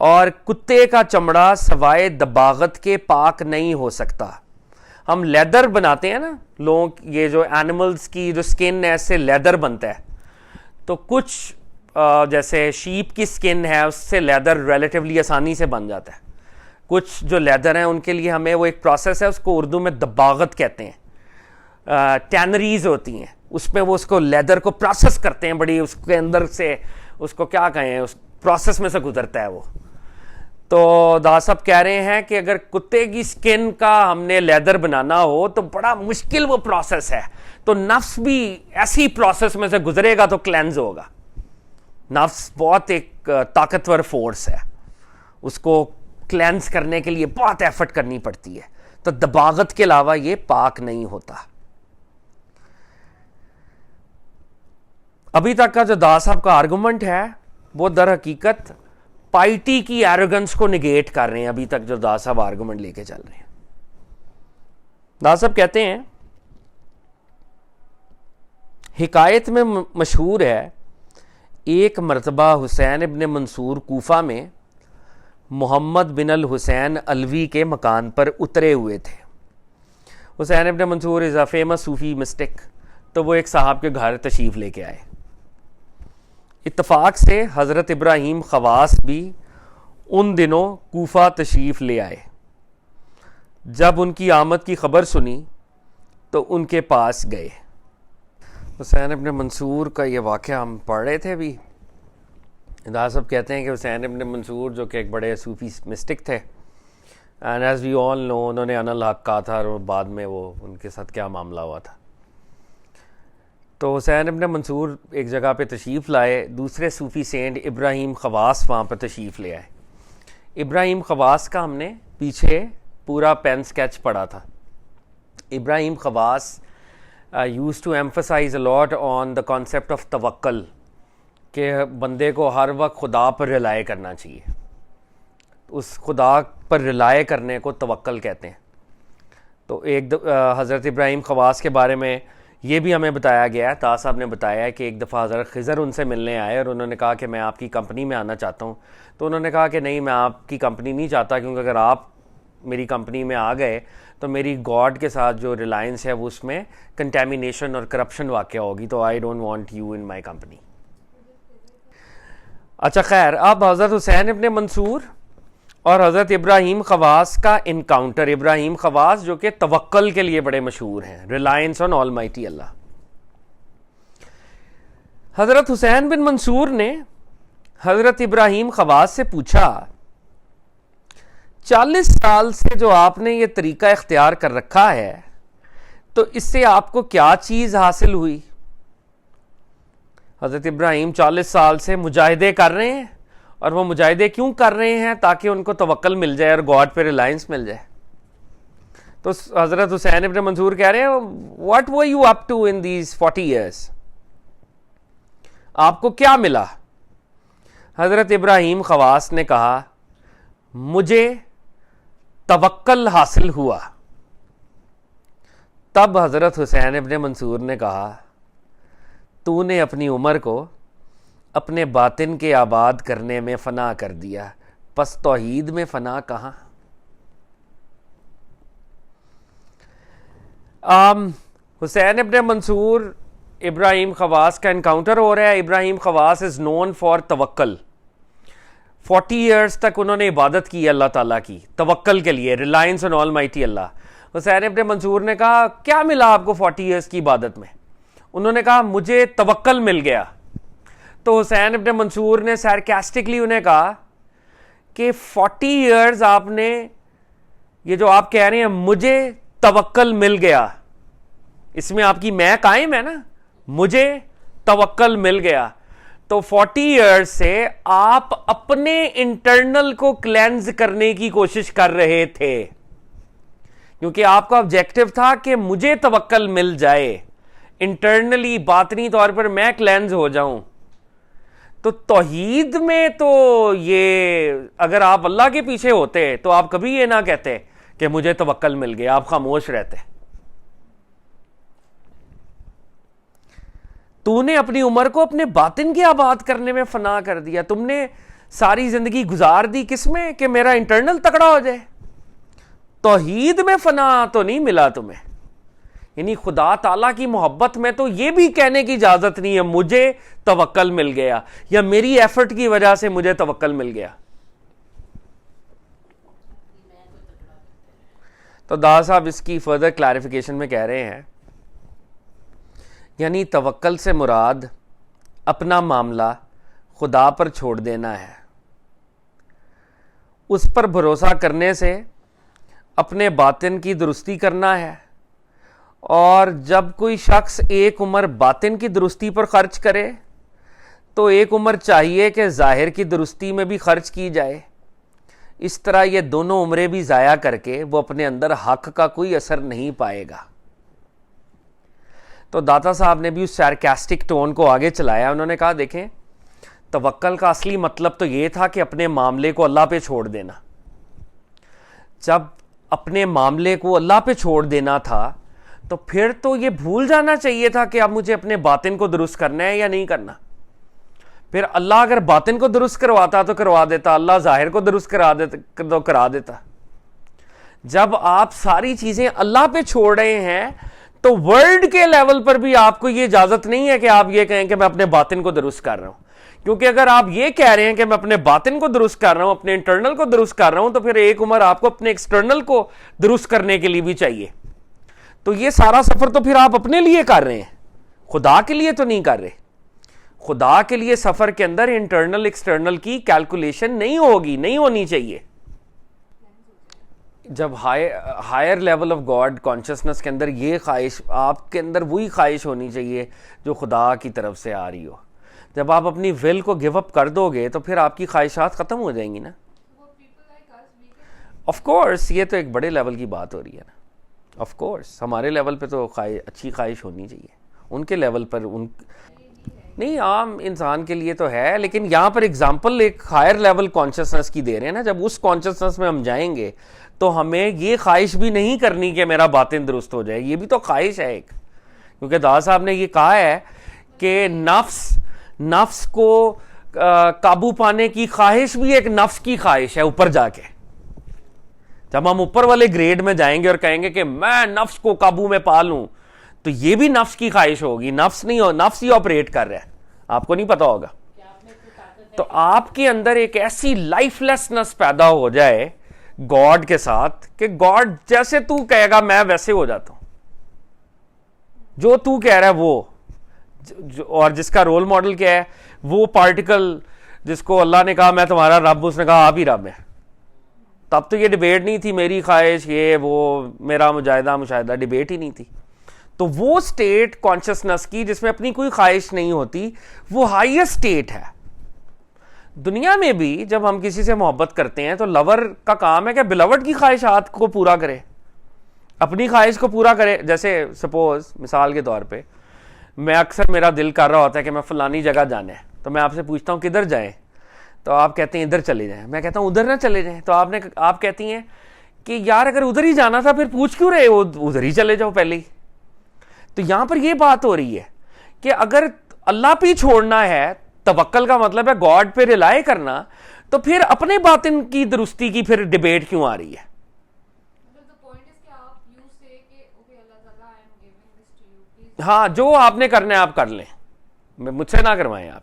اور کتے کا چمڑا سوائے دباغت کے پاک نہیں ہو سکتا. ہم لیدر بناتے ہیں نا, لوگ یہ جو اینیملز کی جو سکن ہے اس سے لیدر بنتا ہے, تو کچھ جیسے شیپ کی سکن ہے اس سے لیدر ریلیٹیولی آسانی سے بن جاتا ہے. کچھ جو لیدر ہیں ان کے لیے ہمیں وہ ایک پروسیس ہے, اس کو اردو میں دباغت کہتے ہیں. ٹینریز ہوتی ہیں, اس میں وہ اس کو لیدر کو پروسیس کرتے ہیں, بڑی اس کے اندر سے اس کو کیا کہیں, اس پروسیس میں سے گزرتا ہے وہ. تو دا صاحب کہہ رہے ہیں کہ اگر کتے کی سکن کا ہم نے لیدر بنانا ہو تو بڑا مشکل وہ پروسیس ہے, تو نفس بھی ایسی پروسیس میں سے گزرے گا تو کلینز ہوگا. نفس بہت ایک طاقتور فورس ہے, اس کو کلینز کرنے کے لیے بہت ایفرٹ کرنی پڑتی ہے. تو دباغت کے علاوہ یہ پاک نہیں ہوتا. ابھی تک کا جو دا صاحب کا آرگومنٹ ہے وہ در حقیقت پائٹی کی ایروگنس کو نگیٹ کر رہے ہیں. ابھی تک جو دا صاحب آرگومنٹ لے کے چل رہے ہیں, دا صاحب کہتے ہیں حکایت میں مشہور ہے ایک مرتبہ حسین ابن منصور کوفہ میں محمد بن الحسین علوی کے مکان پر اترے ہوئے تھے. حسین ابن منصور از اے فیمس صوفی مسٹک, تو وہ ایک صاحب کے گھر تشریف لے کے آئے. اتفاق سے حضرت ابراہیم خواص بھی ان دنوں کوفہ تشریف لے آئے. جب ان کی آمد کی خبر سنی تو ان کے پاس گئے. حسین ابن منصور کا یہ واقعہ ہم پڑھ رہے تھے ابھی. دا صاحب کہتے ہیں کہ حسین ابن منصور جو کہ ایک بڑے صوفی مسٹک تھے, اینڈ ایز وی آل نو انہوں نے انا الحق کہا تھا, اور بعد میں وہ ان کے ساتھ کیا معاملہ ہوا تھا. تو حسین ابن منصور ایک جگہ پہ تشریف لائے, دوسرے صوفی سینٹ ابراہیم خواص وہاں پہ تشریف لے آئے. ابراہیم خواص کا ہم نے پیچھے پورا پین سکیچ پڑھا تھا. ابراہیم خواص used to emphasize a lot on the concept of توکل, کہ بندے کو ہر وقت خدا پر ریلائے کرنا چاہیے. اس خدا پر ریلائے کرنے کو توکل کہتے ہیں. تو ایک حضرت ابراہیم خواص کے بارے میں یہ بھی ہمیں بتایا گیا ہے، طاہر صاحب نے بتایا ہے کہ ایک دفعہ حضرت خضر ان سے ملنے آئے اور انہوں نے کہا کہ میں آپ کی کمپنی میں آنا چاہتا ہوں. تو انہوں نے کہا کہ نہیں، میں آپ کی کمپنی نہیں چاہتا، کیونکہ اگر آپ میری کمپنی میں آ گئے تو میری گاڈ کے ساتھ جو ریلائنس ہے وہ اس میں کنٹیمینیشن اور کرپشن واقع ہوگی، تو I don't want you in my company. اچھا خیر، اب حضرت حسین ابن منصور اور حضرت ابراہیم خواص کا انکاؤنٹر. ابراہیم خواص جو کہ توکل کے لیے بڑے مشہور ہیں، ریلائنس آن آل مائٹی اللہ. حضرت حسین بن منصور نے حضرت ابراہیم خواص سے پوچھا 40 سال سے جو آپ نے یہ طریقہ اختیار کر رکھا ہے تو اس سے آپ کو کیا چیز حاصل ہوئی؟ حضرت ابراہیم 40 سال سے مجاہدے کر رہے ہیں، اور وہ مجاہدے کیوں کر رہے ہیں؟ تاکہ ان کو توکل مل جائے اور گاڈ پہ ریلائنس مل جائے. تو حضرت حسین ابن منصور کہہ رہے ہیں what were you up to in these 40 years؟ آپ کو کیا ملا؟ حضرت ابراہیم خواص نے کہا مجھے توکل حاصل ہوا. تب حضرت حسین ابن منصور نے کہا تو نے اپنی عمر کو اپنے باطن کے آباد کرنے میں فنا کر دیا، پس توحید میں فنا کہاں؟ حسین ابن منصور ابراہیم خواص کا انکاؤنٹر ہو رہا ہے. ابراہیم خواص از نون فار توکل. 40 ایئرس تک انہوں نے عبادت کی اللہ تعالیٰ کی توکل کے لیے، ریلائنس آن آل مائٹی اللہ. حسین ابن منصور نے کہا کیا ملا آپ کو 40 ایئرس کی عبادت میں؟ انہوں نے کہا مجھے توکل مل گیا. تو حسین ابن منصور نے سارکاسٹکلی انہیں کہا کہ 40 ایئرز آپ نے یہ جو آپ کہہ رہے ہیں مجھے توکل مل گیا، اس میں آپ کی میں قائم ہے نا، مجھے توکل مل گیا. تو 40 ایئرز سے آپ اپنے انٹرنل کو کلینز کرنے کی کوشش کر رہے تھے، کیونکہ آپ کا آبجیکٹو تھا کہ مجھے توکل مل جائے، انٹرنلی باطنی طور پر میں کلینز ہو جاؤں. تو توحید میں تو یہ اگر آپ اللہ کے پیچھے ہوتے تو آپ کبھی یہ نہ کہتے کہ مجھے توکل مل گیا، آپ خاموش رہتے. تو نے اپنی عمر کو اپنے باطن کے آباد کرنے میں فنا کر دیا. تم نے ساری زندگی گزار دی کس میں؟ کہ میرا انٹرنل تکڑا ہو جائے. توحید میں فنا تو نہیں ملا تمہیں. یعنی خدا تعالیٰ کی محبت میں تو یہ بھی کہنے کی اجازت نہیں ہے مجھے توکل مل گیا یا میری ایفرٹ کی وجہ سے مجھے توکل مل گیا. تو دادا صاحب اس کی فردر کلیریفیکیشن میں کہہ رہے ہیں یعنی توکل سے مراد اپنا معاملہ خدا پر چھوڑ دینا ہے، اس پر بھروسہ کرنے سے اپنے باطن کی درستی کرنا ہے. اور جب کوئی شخص ایک عمر باطن کی درستی پر خرچ کرے تو ایک عمر چاہیے کہ ظاہر کی درستی میں بھی خرچ کی جائے. اس طرح یہ دونوں عمریں بھی ضائع کر کے وہ اپنے اندر حق کا کوئی اثر نہیں پائے گا. تو داتا صاحب نے بھی اس سارکاسٹک ٹون کو آگے چلایا. انہوں نے کہا دیکھیں توکل کا اصلی مطلب تو یہ تھا کہ اپنے معاملے کو اللہ پہ چھوڑ دینا. جب اپنے معاملے کو اللہ پہ چھوڑ دینا تھا تو پھر تو یہ بھول جانا چاہیے تھا کہ اب مجھے اپنے باطن کو درست کرنا ہے یا نہیں کرنا. پھر اللہ اگر باطن کو درست کرواتا تو کروا دیتا، اللہ ظاہر کو درست کرا دیتا. جب آپ ساری چیزیں اللہ پہ چھوڑ رہے ہیں تو ورلڈ کے لیول پر بھی آپ کو یہ اجازت نہیں ہے کہ آپ یہ کہیں کہ میں اپنے باطن کو درست کر رہا ہوں. کیونکہ اگر آپ یہ کہہ رہے ہیں کہ میں اپنے باطن کو درست کر رہا ہوں، اپنے انٹرنل کو درست کر رہا ہوں، تو پھر ایک عمر آپ کو اپنے ایکسٹرنل کو درست کرنے کے لیے بھی چاہیے. تو یہ سارا سفر تو پھر آپ اپنے لیے کر رہے ہیں، خدا کے لیے تو نہیں کر رہے. خدا کے لیے سفر کے اندر انٹرنل ایکسٹرنل کی کیلکولیشن نہیں ہوگی، نہیں ہونی چاہیے. جب higher level of God consciousness کے اندر یہ خواہش، آپ کے اندر وہی خواہش ہونی چاہیے جو خدا کی طرف سے آ رہی ہو. جب آپ اپنی ول کو گیو اپ کر دو گے تو پھر آپ کی خواہشات ختم ہو جائیں گی نا. آف کورس یہ تو ایک بڑے لیول کی بات ہو رہی ہے نا. آف کورس ہمارے لیول پہ تو اچھی خواہش ہونی چاہیے، ان کے لیول پر نہیں عام انسان کے لیے تو ہے, لیکن یہاں پر اگزامپل ایک ہائر لیول کانشیسنس کی دے رہے ہیں نا. جب اس کانشیسنس میں ہم جائیں گے تو ہمیں یہ خواہش بھی نہیں کرنی کہ میرا باطن درست ہو جائے, یہ بھی تو خواہش ہے ایک, کیونکہ دادا صاحب نے یہ کہا ہے کہ نفس کو قابو پانے کی خواہش بھی ایک نفس کی خواہش ہے اوپر جا کے. جب ہم اوپر والے گریڈ میں جائیں گے اور کہیں گے کہ میں نفس کو قابو میں پا لوں, تو یہ بھی نفس کی خواہش ہوگی. نفس نہیں ہو, نفس ہی آپریٹ کر رہا ہے, آپ کو نہیں پتا ہوگا. تو آپ کے اندر ایک ایسی لائف لیسنس پیدا ہو جائے گاڈ کے ساتھ کہ گاڈ جیسے تو کہے گا میں ویسے ہو جاتا ہوں, جو تو کہہ رہا ہے وہ, اور جس کا رول ماڈل کیا ہے وہ پارٹیکل جس کو اللہ نے کہا میں تمہارا رب, اس نے کہا آپ ہی رب ہے. تب تو یہ ڈیبیٹ نہیں تھی, میری خواہش یہ وہ, میرا مشاہدہ ڈیبیٹ ہی نہیں تھی. تو وہ سٹیٹ کانشیسنس کی جس میں اپنی کوئی خواہش نہیں ہوتی, وہ ہائیسٹ سٹیٹ ہے. دنیا میں بھی جب ہم کسی سے محبت کرتے ہیں تو لور کا کام ہے کہ بلوڈ کی خواہشات کو پورا کرے, اپنی خواہش کو پورا کرے. جیسے سپوز مثال کے طور پہ میں اکثر میرا دل کر رہا ہوتا ہے کہ میں فلانی جگہ جانا ہے, تو میں آپ سے پوچھتا ہوں کدھر جائیں, تو آپ کہتے ہیں ادھر چلے جائیں. میں کہتا ہوں ادھر نہ چلے جائیں, تو آپ کہتی ہیں کہ یار اگر ادھر ہی جانا تھا پھر پوچھ کیوں رہے ہو, ادھر ہی چلے جاؤ پہلے ہی. تو یہاں پر یہ بات ہو رہی ہے کہ اگر اللہ پہ چھوڑنا ہے, توکل کا مطلب ہے گاڈ پہ ریلائے کرنا, تو پھر اپنے باطن کی درستی کی پھر ڈیبیٹ کیوں آ رہی ہے؟ ہاں جو آپ نے کرنا ہے آپ کر لیں, مجھ سے نہ کروائیں آپ.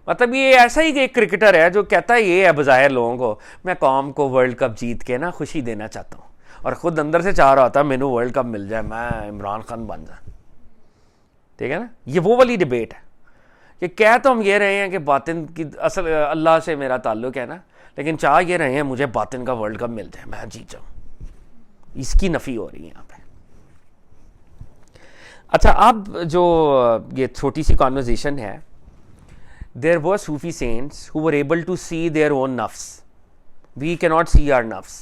مطلب یہ ایسا ہی کہ ایک کرکٹر ہے جو کہتا ہے یہ ہے بظاہر لوگوں کو میں قوم کو ورلڈ کپ جیت کے نا خوشی دینا چاہتا ہوں, اور خود اندر سے چاہ رہا ہوتا ہے مینو ورلڈ کپ مل جائے, میں عمران خان بن جاؤں. ٹھیک ہے نا, یہ وہ والی ڈیبیٹ ہے کہ کہہ تو ہم یہ رہے ہیں کہ باطن کی اصل اللہ سے میرا تعلق ہے نا, لیکن چاہ یہ رہے ہیں مجھے باطن کا ورلڈ کپ مل جائے, میں جیت جاؤں. اس کی نفی ہو رہی ہے یہاں پہ. اچھا, اب جو یہ چھوٹی سی کانورزیشن ہے, there were Sufi saints who were able to see their own nafs. We cannot see our nafs.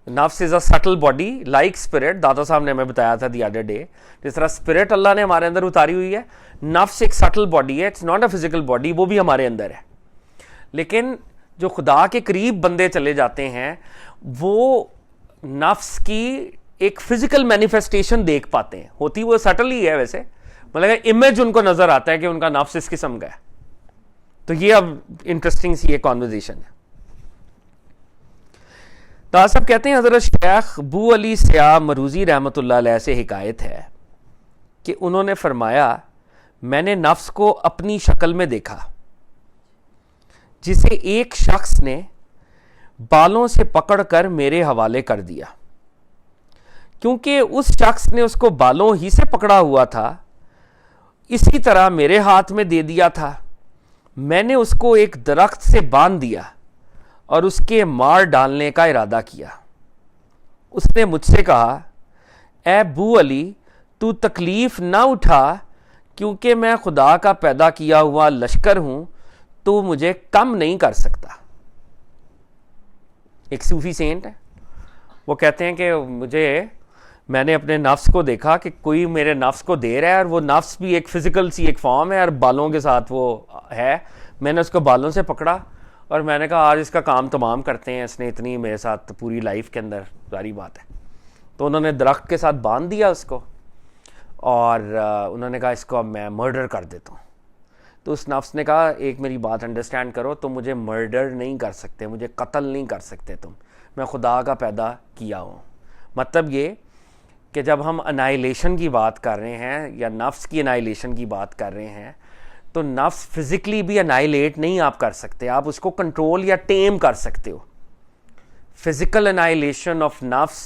Nafs is a subtle body like spirit. Dada Saheb نے ہمیں بتایا تھا the other day, جس طرح spirit اللہ نے ہمارے اندر اتاری ہوئی ہے, نفس ایک subtle body ہے, it's not a physical body, وہ بھی ہمارے اندر ہے. لیکن جو خدا کے قریب بندے چلے جاتے ہیں وہ نفس کی ایک فزیکل مینیفیسٹیشن دیکھ پاتے ہیں, ہوتی وہ سٹل ہی ہے ویسے, مطلب امیج ان کو نظر آتا ہے کہ ان کا نفس اس قسم کا ہے. تو یہ اب انٹرسٹنگ سی یہ کانورزیشن ہے. تو صاحب کہتے ہیں حضرت شیخ بو علی سیاہ مروزی رحمۃ اللہ علیہ سے حکایت ہے کہ انہوں نے فرمایا میں نے نفس کو اپنی شکل میں دیکھا جسے ایک شخص نے بالوں سے پکڑ کر میرے حوالے کر دیا. کیونکہ اس شخص نے اس کو بالوں ہی سے پکڑا ہوا تھا, اسی طرح میرے ہاتھ میں دے دیا تھا. میں نے اس کو ایک درخت سے باندھ دیا اور اس کے مار ڈالنے کا ارادہ کیا. اس نے مجھ سے کہا اے بو علی تو تکلیف نہ اٹھا, کیونکہ میں خدا کا پیدا کیا ہوا لشکر ہوں, تو مجھے کم نہیں کر سکتا. ایک صوفی سینٹ ہے, وہ کہتے ہیں کہ میں نے اپنے نفس کو دیکھا کہ کوئی میرے نفس کو دے رہا ہے, اور وہ نفس بھی ایک فزیکل سی ایک فارم ہے اور بالوں کے ساتھ وہ ہے. میں نے اس کو بالوں سے پکڑا اور میں نے کہا آج اس کا کام تمام کرتے ہیں, اس نے اتنی میرے ساتھ پوری لائف کے اندر ساری بات ہے. تو انہوں نے درخت کے ساتھ باندھ دیا اس کو, اور انہوں نے کہا اس کو اب میں مرڈر کر دیتا ہوں. تو اس نفس نے کہا ایک میری بات انڈرسٹینڈ کرو, تم مجھے مرڈر نہیں کر سکتے, مجھے قتل نہیں کر سکتے تم, میں خدا کا پیدا کیا ہوں. مطلب یہ کہ جب ہم انائلیشن کی بات کر رہے ہیں یا نفس کی انائلیشن کی بات کر رہے ہیں, تو نفس فزیکلی بھی انائلیٹ نہیں آپ کر سکتے, آپ اس کو کنٹرول یا ٹیم کر سکتے ہو. فزیکل انائلیشن آف نفس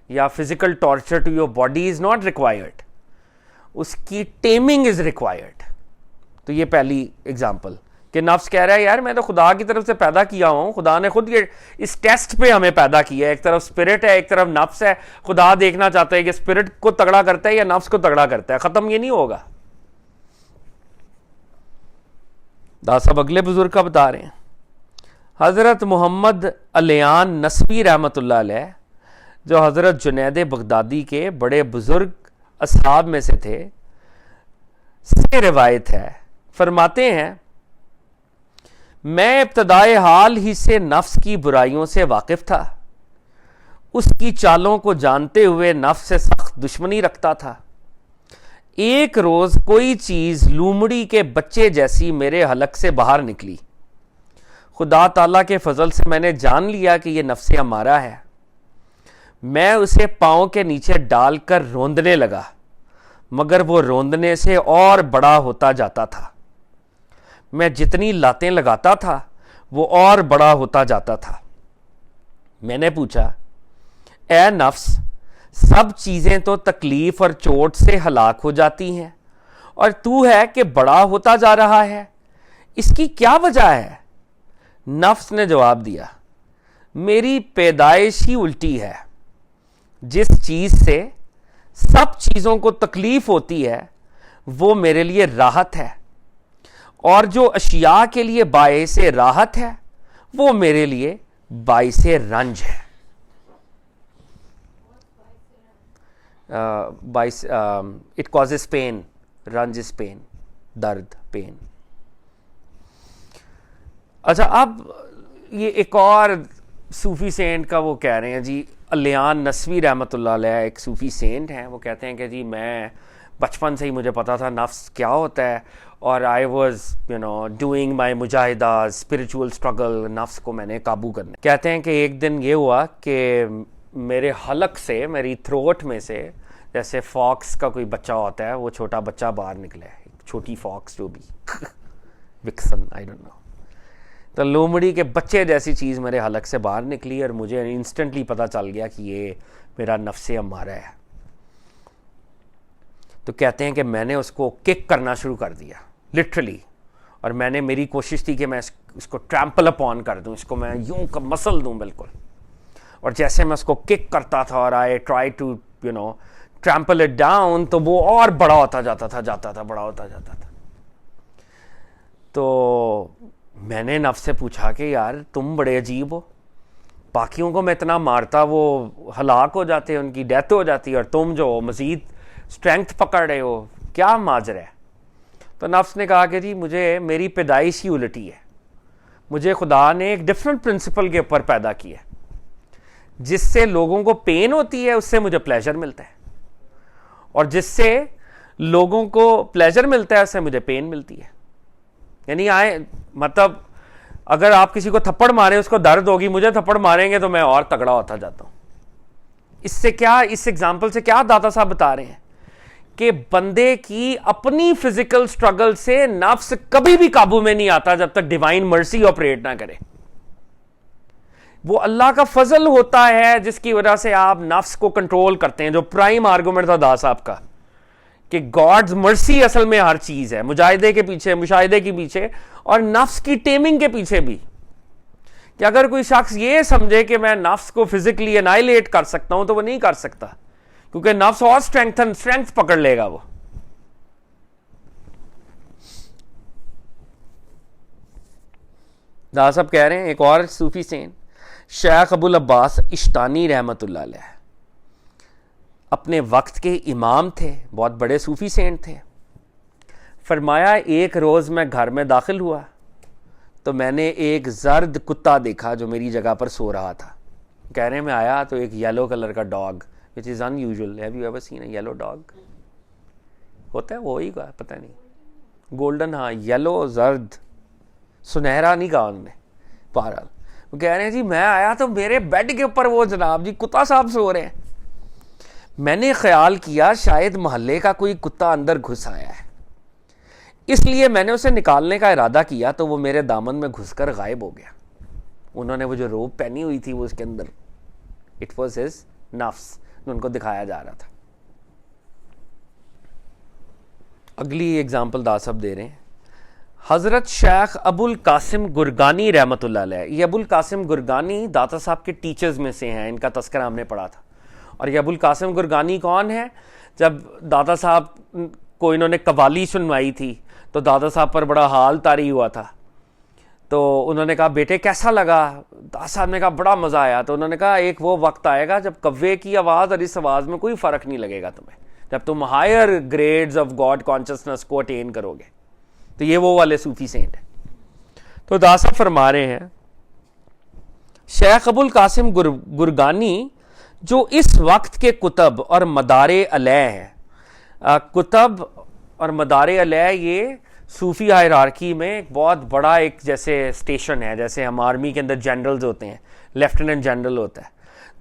یا physical torture to your body is not required, اس کی ٹیمنگ از ریکوائرڈ. تو یہ پہلی اگزامپل کہ نفس کہہ رہا ہے یار میں تو خدا کی طرف سے پیدا کیا ہوں, خدا نے خود یہ اس ٹیسٹ پہ ہمیں پیدا کیا ہے. ایک طرف اسپرٹ ہے, ایک طرف نفس ہے. خدا دیکھنا چاہتا ہے کہ اسپرٹ کو تگڑا کرتا ہے یا نفس کو تگڑا کرتا ہے. ختم یہ نہیں ہوگا. دادا صاحب اگلے بزرگ کا بتا رہے ہیں, حضرت محمد علیان نسبی رحمۃ اللہ علیہ, جو حضرت جنید بغدادی کے بڑے بزرگ اصحاب میں سے تھے, سے روایت ہے فرماتے ہیں میں ابتدائے حال ہی سے نفس کی برائیوں سے واقف تھا، اس کی چالوں کو جانتے ہوئے نفس سے سخت دشمنی رکھتا تھا۔ ایک روز کوئی چیز لومڑی کے بچے جیسی میرے حلق سے باہر نکلی۔ خدا تعالیٰ کے فضل سے میں نے جان لیا کہ یہ نفس امارہ ہے۔ میں اسے پاؤں کے نیچے ڈال کر روندنے لگا، مگر وہ روندنے سے اور بڑا ہوتا جاتا تھا۔ میں جتنی لاتیں لگاتا تھا وہ اور بڑا ہوتا جاتا تھا۔ میں نے پوچھا، اے نفس، سب چیزیں تو تکلیف اور چوٹ سے ہلاک ہو جاتی ہیں، اور تو ہے کہ بڑا ہوتا جا رہا ہے، اس کی کیا وجہ ہے؟ نفس نے جواب دیا، میری پیدائش ہی الٹی ہے۔ جس چیز سے سب چیزوں کو تکلیف ہوتی ہے وہ میرے لیے راحت ہے، اور جو اشیاء کے لیے باعث راحت ہے وہ میرے لیے باعث رنج ہے۔ اٹ کازز پین، رنج از پین، درد، پین۔ اچھا، اب یہ ایک اور صوفی سینٹ کا وہ کہہ رہے ہیں جی، علیان نسوی رحمۃ اللہ علیہ ایک صوفی سینٹ ہیں، وہ کہتے ہیں کہ جی میں بچپن سے ہی مجھے پتا تھا نفس کیا ہوتا ہے، اور آئی واز ڈوئنگ مائی مجاہدہ اسپرچول اسٹرگل، نفس کو میں نے قابو کرنا۔ کہتے ہیں کہ ایک دن یہ ہوا کہ میرے حلق سے، میری تھروٹ میں سے، جیسے فاکس کا کوئی بچہ ہوتا ہے وہ چھوٹا بچہ باہر نکلا ہے، چھوٹی فاکس جو بھی وکسن، آئی ڈونٹ نو، تو لومڑی کے بچے جیسی چیز میرے حلق سے باہر نکلی، اور مجھے انسٹنٹلی پتہ چل گیا کہ یہ میرا نفس امارہ ہے۔ تو کہتے ہیں کہ میں نے اس کو کک کرنا شروع کر دیا لٹرلی، اور میں نے، میری کوشش تھی کہ میں اس کو ٹرمپل اپون کر دوں، اس کو میں یوں مسل دوں بالکل، اور جیسے میں اس کو کک کرتا تھا اور I try to trample it down, تو وہ اور بڑا ہوتا جاتا تھا، بڑا ہوتا جاتا تھا۔ تو میں نے نفس سے پوچھا کہ یار تم بڑے عجیب ہو، باقیوں کو میں اتنا مارتا وہ ہلاک ہو جاتے، ان کی ڈیتھ ہو جاتی، اور تم جو مزید اسٹرینتھ پکڑ رہے ہو، کیا ماجرا ہے؟ تو نفس نے کہا کہ جی مجھے، میری پیدائش ہی الٹی ہے، مجھے خدا نے ایک ڈفرینٹ پرنسپل کے اوپر پیدا کیا ہے، جس سے لوگوں کو پین ہوتی ہے اس سے مجھے پلیجر ملتا ہے، اور جس سے لوگوں کو پلیجر ملتا ہے اس سے مجھے پین ملتی ہے۔ یعنی مطلب اگر آپ کسی کو تھپڑ ماریں اس کو درد ہوگی، مجھے تھپڑ ماریں گے تو میں اور تگڑا ہوتا جاتا ہوں۔ اس سے کیا، اس ایگزامپل سے کیا داتا صاحب بتا رہے ہیں کہ بندے کی اپنی فزیکل سٹرگل سے نفس کبھی بھی قابو میں نہیں آتا جب تک ڈیوائن مرسی آپریٹ نہ کرے۔ وہ اللہ کا فضل ہوتا ہے جس کی وجہ سے آپ نفس کو کنٹرول کرتے ہیں، جو پرائم آرگومنٹ تھا دا صاحب کا کہ گاڈز مرسی اصل میں ہر چیز ہے، مجاہدے کے پیچھے، مشاہدے کے پیچھے، اور نفس کی ٹیمنگ کے پیچھے بھی۔ کہ اگر کوئی شخص یہ سمجھے کہ میں نفس کو فزیکلی انائلیٹ کر سکتا ہوں تو وہ نہیں کر سکتا، کیونکہ نفس اور اسٹرینتھ پکڑ لے گا وہ۔ دا صاحب کہہ رہے ہیں ایک اور صوفی سین شیخ ابو العباس اشتانی رحمۃ اللہ علیہ، اپنے وقت کے امام تھے، بہت بڑے صوفی سینٹ تھے۔ فرمایا ایک روز میں گھر میں داخل ہوا تو میں نے ایک زرد کتا دیکھا جو میری جگہ پر سو رہا تھا۔ کہہ رہے ہیں میں آیا تو ایک یلو کلر کا dog, which is unusual. Have you ever seen a yellow dog? ہوتا ہے وہی کا پتہ نہیں، گولڈن، ہاں یلو، زرد، سنہرا نہیں کہا انہوں نے، بہرحال وہ کہہ رہے ہیں جی میں آیا تو میرے بیڈ کے اوپر وہ جناب جی کتا صاحب سو رہے ہیں۔ میں نے خیال کیا شاید محلے کا کوئی کتا اندر گھس آیا ہے، اس لیے میں نے اسے نکالنے کا ارادہ کیا تو وہ میرے دامن میں گھس کر غائب ہو گیا۔ انہوں نے وہ جو روب پہنی ہوئی تھی وہ اس کے اندر، اٹ واز ہز نفس، ان کو دکھایا جا رہا تھا۔ اگلی ایگزامپل دا صاحب دے رہے ہیں، حضرت شیخ ابو القاسم گرگانی رحمۃ اللہ علیہ۔ یہ ابو القاسم گرگانی داتا صاحب کے ٹیچرز میں سے ہیں، ان کا تذکرہ ہم نے پڑھا تھا۔ اور یہ ابو القاسم گرگانی کون ہے؟ جب داتا صاحب کو انہوں نے قوالی سنوائی تھی تو دادا صاحب پر بڑا حال طاری ہوا تھا، تو انہوں نے کہا بیٹے کیسا لگا؟ دادا صاحب نے کہا بڑا مزہ آیا۔ تو انہوں نے کہا ایک وہ وقت آئے گا جب کوے کی آواز اور اس آواز میں کوئی فرق نہیں لگے گا تمہیں، جب تم higher grades of God consciousness کو اٹین کرو گے۔ تو یہ وہ والے صوفی سینٹ ہیں. تو داسا فرما رہے ہیں شیخ ابو القاسم گرگانی جو اس وقت کے کتب اور مدار علیہ ہیں. کتب اور مدار علیہ یہ صوفی ہائرارکی میں ایک بہت بڑا ایک جیسے اسٹیشن ہے, جیسے ہم آرمی کے اندر جنرلز ہوتے ہیں, لیفٹیننٹ جنرل ہوتا ہے,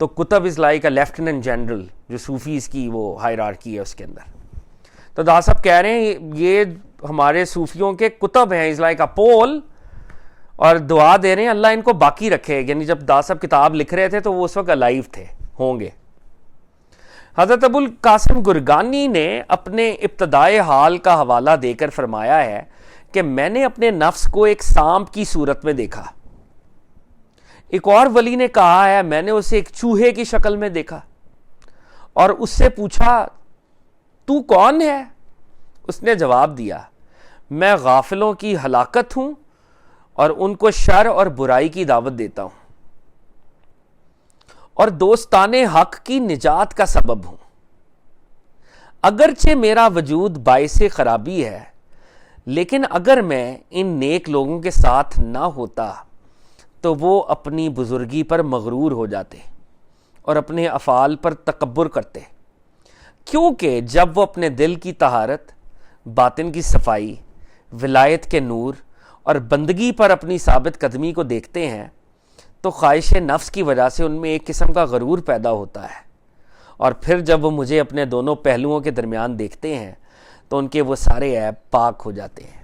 تو کتب از لائک اے لیفٹیننٹ جنرل جو صوفیز کی وہ ہائرارکی ہے اس کے اندر. تو دا صاحب کہہ رہے ہیں یہ ہمارے صوفیوں کے کتب ہیں, از لائک اے پول, اور دعا دے رہے ہیں اللہ ان کو باقی رکھے. یعنی جب دا صاحب کتاب لکھ رہے تھے تو وہ اس وقت الائیو تھے, ہوں گے. حضرت ابو القاسم گرگانی نے اپنے ابتدائے حال کا حوالہ دے کر فرمایا ہے کہ میں نے اپنے نفس کو ایک سانپ کی صورت میں دیکھا. ایک اور ولی نے کہا ہے میں نے اسے ایک چوہے کی شکل میں دیکھا اور اس سے پوچھا تو کون ہے؟ اس نے جواب دیا میں غافلوں کی ہلاکت ہوں اور ان کو شر اور برائی کی دعوت دیتا ہوں اور دوستان حق کی نجات کا سبب ہوں. اگرچہ میرا وجود باعث خرابی ہے, لیکن اگر میں ان نیک لوگوں کے ساتھ نہ ہوتا تو وہ اپنی بزرگی پر مغرور ہو جاتے اور اپنے افعال پر تکبر کرتے, کیونکہ جب وہ اپنے دل کی طہارت, باطن کی صفائی, ولایت کے نور اور بندگی پر اپنی ثابت قدمی کو دیکھتے ہیں تو خواہش نفس کی وجہ سے ان میں ایک قسم کا غرور پیدا ہوتا ہے, اور پھر جب وہ مجھے اپنے دونوں پہلوؤں کے درمیان دیکھتے ہیں تو ان کے وہ سارے عیب پاک ہو جاتے ہیں.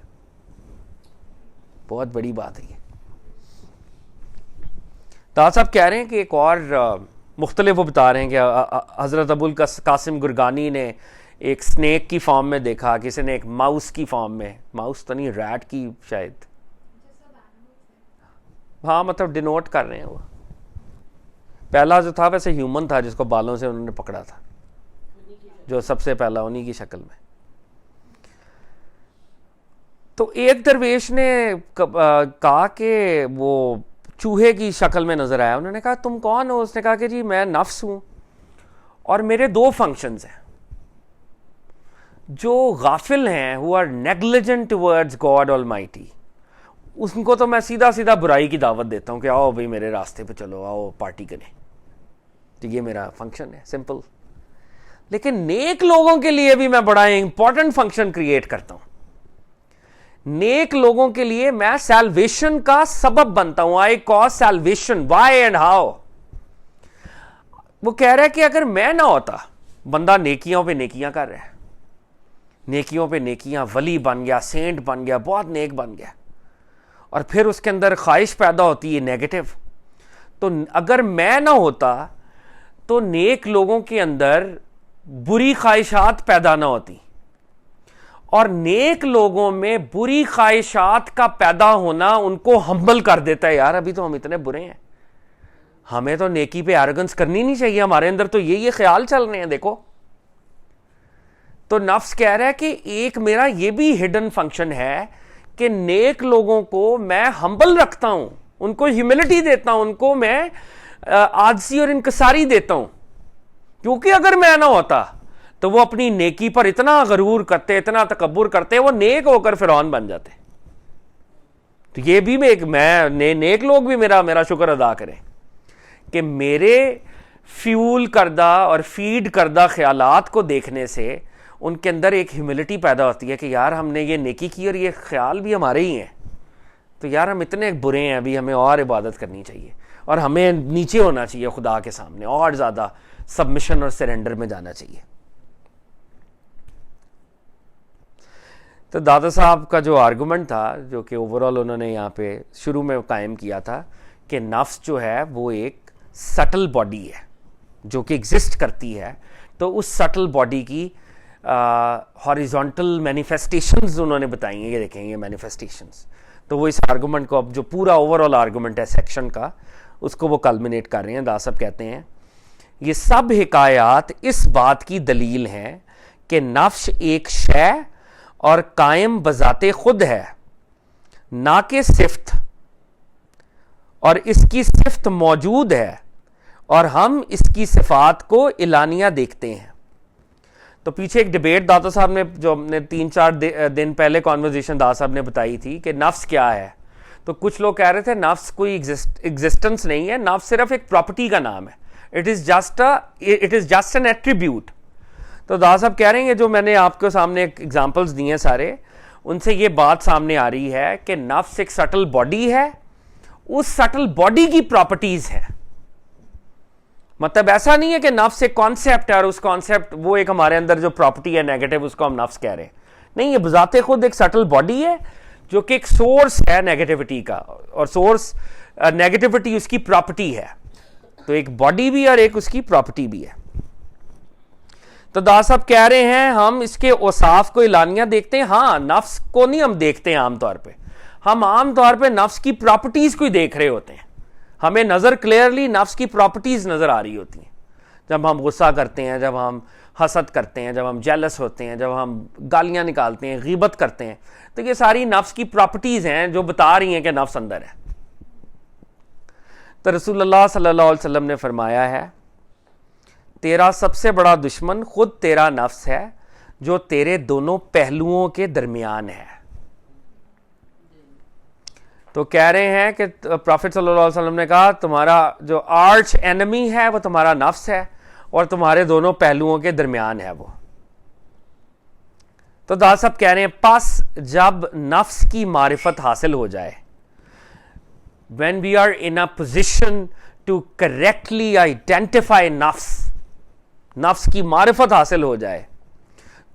بہت بڑی بات ہے یہ. دادا صاحب کہہ رہے ہیں کہ ایک اور مختلف وہ بتا رہے ہیں کہ حضرت ابو القاسم گرگانی نے ایک سنیک کی فارم میں دیکھا, کسی نے ایک ماؤس کی فارم میں, ماؤس تو نہیں ریٹ کی شاید, ہاں مطلب ڈینوٹ کر رہے ہیں. وہ پہلا جو تھا ویسے ہیومن تھا جس کو بالوں سے انہوں نے پکڑا تھا, جو سب سے پہلا انہی کی شکل میں. تو ایک درویش نے کہا کہ وہ چوہے کی شکل میں نظر آیا. انہوں نے کہا تم کون ہو؟ اس نے کہا کہ جی میں نفس ہوں اور میرے دو فنکشنز ہیں. جو غافل ہیں who are negligent towards God Almighty, ان کو تو میں سیدھا سیدھا برائی کی دعوت دیتا ہوں کہ آؤ بھائی میرے راستے پہ چلو, آؤ پارٹی کریں. تو یہ میرا فنکشن ہے, سمپل. لیکن نیک لوگوں کے لیے بھی میں بڑا امپورٹنٹ فنکشن کریٹ کرتا ہوں. نیک لوگوں کے لیے میں سیلویشن کا سبب بنتا ہوں. I cause salvation, why and how. وہ کہہ رہا ہے کہ اگر میں نہ ہوتا, بندہ نیکیوں پہ نیکیاں کر رہا ہے, نیکیوں پہ نیکیاں, ولی بن گیا, سینٹ بن گیا, بہت نیک بن گیا, اور پھر اس کے اندر خواہش پیدا ہوتی ہے نیگیٹو. تو اگر میں نہ ہوتا تو نیک لوگوں کے اندر بری خواہشات پیدا نہ ہوتی, اور نیک لوگوں میں بری خواہشات کا پیدا ہونا ان کو ہمبل کر دیتا ہے. یار ابھی تو ہم اتنے برے ہیں, ہمیں تو نیکی پہ ایروگنس کرنی نہیں چاہیے, ہمارے اندر تو یہ خیال چل رہے ہیں دیکھو. تو نفس کہہ رہا ہے کہ ایک میرا یہ بھی ہڈن فنکشن ہے کہ نیک لوگوں کو میں ہمبل رکھتا ہوں, ان کو ہیوملٹی دیتا ہوں, ان کو میں عاجزی اور انکساری دیتا ہوں. کیونکہ اگر میں نہ ہوتا تو وہ اپنی نیکی پر اتنا غرور کرتے, اتنا تکبر کرتے, وہ نیک ہو کر فرعون بن جاتے. تو یہ بھی میں نیک لوگ بھی میرا شکر ادا کریں کہ میرے فیول کردہ اور فیڈ کردہ خیالات کو دیکھنے سے ان کے اندر ایک ہیوملٹی پیدا ہوتی ہے کہ یار ہم نے یہ نیکی کی اور یہ خیال بھی ہمارے ہی ہیں, تو یار ہم اتنے برے ہیں, ابھی ہمیں اور عبادت کرنی چاہیے اور ہمیں نیچے ہونا چاہیے خدا کے سامنے, اور زیادہ سبمشن اور سرنڈر میں جانا چاہیے. تو دادا صاحب کا جو آرگومنٹ تھا, جو کہ اوور آل انہوں نے یہاں پہ شروع میں قائم کیا تھا, کہ نفس جو ہے وہ ایک سٹل باڈی ہے جو کہ ایگزسٹ کرتی ہے. تو اس سٹل باڈی کی ہاریزونٹل مینیفیسٹیشنز انہوں نے بتائی ہیں, یہ دیکھیں یہ مینیفیسٹیشنز. تو وہ اس آرگومنٹ کو اب جو پورا اوور آل آرگومنٹ ہے سیکشن کا, اس کو وہ کلمنیٹ کر رہے ہیں. دادا صاحب کہتے ہیں یہ سب حکایات اس بات کی دلیل ہیں کہ نفس ایک شے اور قائم بذات خود ہے, نہ کہ صفت, اور اس کی صفت موجود ہے اور ہم اس کی صفات کو اعلانیہ دیکھتے ہیں. تو پیچھے ایک ڈبیٹ داتا صاحب نے جو ہم نے 3-4 دن پہلے کانورزیشن داتا صاحب نے بتائی تھی کہ نفس کیا ہے. تو کچھ لوگ کہہ رہے تھے نفس کوئی ایگزسٹنس نہیں ہے, نفس صرف ایک پراپرٹی کا نام ہے, it is just an attribute. تو داتا صاحب کہہ رہے ہیں جو میں نے آپ کے سامنے ایگزامپلس دیے ہیں سارے, ان سے یہ بات سامنے آ رہی ہے کہ نفس ایک سٹل باڈی ہے, اس سٹل باڈی کی پراپرٹیز ہیں. مطلب ایسا نہیں ہے کہ نفس ایک کانسیپٹ ہے اور اس کانسیپٹ وہ ایک ہمارے اندر جو پراپرٹی ہے نیگیٹو اس کو ہم نفس کہہ رہے ہیں. نہیں, یہ بذات خود ایک سٹل باڈی ہے جو کہ ایک سورس ہے نیگیٹیوٹی کا, اور سورس نیگیٹیوٹی اس کی پراپرٹی ہے. تو ایک باڈی بھی اور ایک اس کی پراپرٹی بھی ہے. تو دا صاحب کہہ رہے ہیں ہم اس کے اوصاف کو اعلانیہ دیکھتے ہیں. ہاں, نفس کو نہیں ہم دیکھتے ہیں عام طور پہ, ہم عام طور پہ نفس کی پراپرٹیز کو ہی دیکھ رہے ہوتے ہیں. ہمیں نظر کلیئرلی نفس کی پراپرٹیز نظر آ رہی ہوتی ہیں. جب ہم غصہ کرتے ہیں, جب ہم حسد کرتے ہیں, جب ہم جیلس ہوتے ہیں, جب ہم گالیاں نکالتے ہیں, غیبت کرتے ہیں, تو یہ ساری نفس کی پراپرٹیز ہیں جو بتا رہی ہیں کہ نفس اندر ہے. تو رسول اللہ صلی اللہ علیہ وسلم نے فرمایا ہے تیرا سب سے بڑا دشمن خود تیرا نفس ہے جو تیرے دونوں پہلوؤں کے درمیان ہے. تو کہہ رہے ہیں کہ پروفٹ صلی اللہ علیہ وسلم نے کہا تمہارا جو آرچ اینمی ہے وہ تمہارا نفس ہے اور تمہارے دونوں پہلوؤں کے درمیان ہے وہ. تو دا صاحب کہہ رہے ہیں پس جب نفس کی معرفت حاصل ہو جائے, when we are in a position to correctly identify نفس کی معرفت حاصل ہو جائے,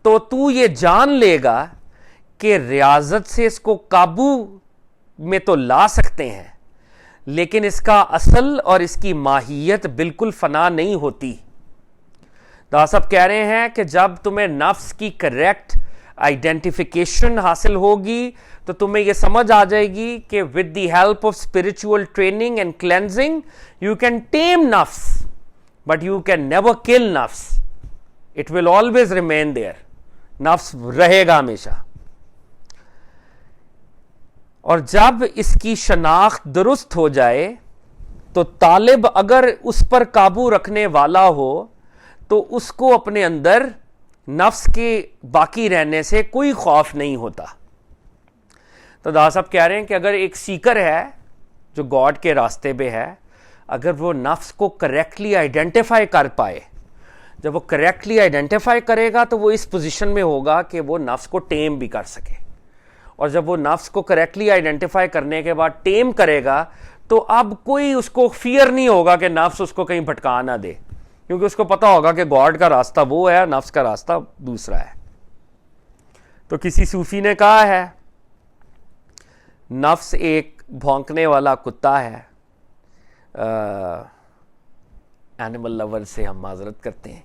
تو یہ جان لے گا کہ ریاضت سے اس کو قابو میں تو لا سکتے ہیں, لیکن اس کا اصل اور اس کی ماہیت بالکل فنا نہیں ہوتی. دا صاحب کہہ رہے ہیں کہ جب تمہیں نفس کی کریکٹ آئیڈینٹیفیکیشن حاصل ہوگی تو تمہیں یہ سمجھ آ جائے گی کہ with the help of spiritual training and cleansing you can team نفس بٹ یو کین نیور کل نفس. It will always remain there, نفس رہے گا ہمیشہ. اور جب اس کی شناخت درست ہو جائے تو طالب اگر اس پر قابو رکھنے والا ہو تو اس کو اپنے اندر نفس کے باقی رہنے سے کوئی خوف نہیں ہوتا. تو دا صاحب کہہ رہے ہیں کہ اگر ایک سیکر ہے جو گاڈ کے راستے پہ ہے, اگر وہ نفس کو کریکٹلی آئیڈینٹیفائی کر پائے, جب وہ کریکٹلی آئیڈینٹیفائی کرے گا تو وہ اس پوزیشن میں ہوگا کہ وہ نفس کو ٹیم بھی کر سکے. اور جب وہ نفس کو کریکٹلی آئیڈینٹیفائی کرنے کے بعد ٹیم کرے گا تو اب کوئی اس کو فیئر نہیں ہوگا کہ نفس اس کو کہیں بھٹکا نہ دے, کیونکہ اس کو پتا ہوگا کہ گاڈ کا راستہ وہ ہے, نفس کا راستہ دوسرا ہے. تو کسی صوفی نے کہا ہے نفس ایک بھونکنے والا کتا ہے. اینیمل لور سے ہم معذرت کرتے ہیں,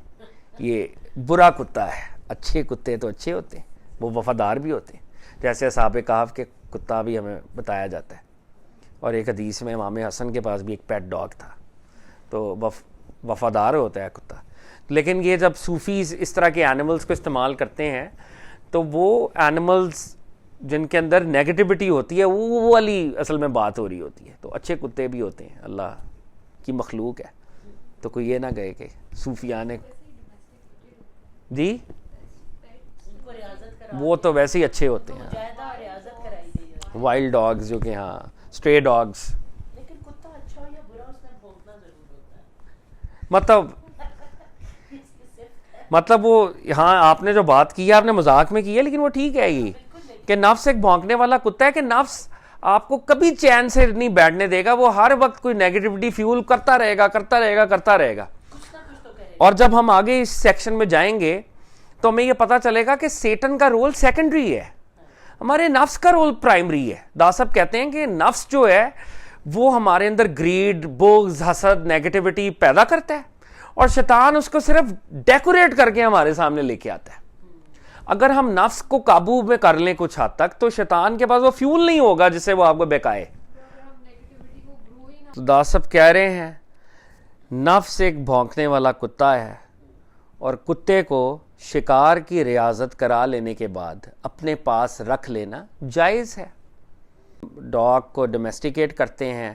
یہ برا کتا ہے. اچھے کتے تو اچھے ہوتے ہیں, وہ وفادار بھی ہوتے ہیں, جیسے اصحاب کہف کے کتا بھی ہمیں بتایا جاتا ہے. اور ایک حدیث میں امام حسن کے پاس بھی ایک پیٹ ڈاگ تھا, تو وفادار ہوتا ہے کتا. لیکن یہ جب صوفیز اس طرح کے اینیملز کو استعمال کرتے ہیں تو وہ اینیملز جن کے اندر نیگیٹیوٹی ہوتی ہے وہ والی اصل میں بات ہو رہی ہوتی ہے. تو اچھے کتے بھی ہوتے ہیں, اللہ کی مخلوق ہے. تو کوئی یہ نہ کہے کہ صوفیان جی وہ تو ویسے ہی اچھے ہوتے ہیں, وائلڈ ڈاگز جو کہ ہاں اسٹرے ڈاگز. مطلب وہ ہاں آپ نے جو بات کی ہے آپ نے مذاق میں کی ہے, لیکن وہ ٹھیک ہے یہ کہ نفس ایک بھونکنے والا کتا ہے کہ نفس آپ کو کبھی چین سے نہیں بیٹھنے دے گا, وہ ہر وقت کوئی نیگیٹیوٹی فیول کرتا رہے گا. اور جب ہم آگے اس سیکشن میں جائیں گے تو ہمیں یہ پتا چلے گا کہ سیٹن کا رول سیکنڈری ہے, ہمارے نفس کا رول پرائمری ہے. دا صاحب کہتے ہیں کہ نفس جو ہے وہ ہمارے اندر گریڈ, بغض, حسد, نیگیٹیوٹی پیدا کرتا ہے, اور شیطان اس کو صرف ڈیکوریٹ کر کے ہمارے سامنے لے کے آتا ہے. اگر ہم نفس کو قابو میں کر لیں کچھ حد تک تو شیطان کے پاس وہ فیول نہیں ہوگا جس سے وہ آپ کو بہکائے. تو دا صاحب کہہ رہے ہیں نفس ایک بھونکنے والا کتا ہے, اور کتے کو شکار کی ریاضت کرا لینے کے بعد اپنے پاس رکھ لینا جائز ہے. ڈاگ کو ڈومیسٹیکیٹ کرتے ہیں,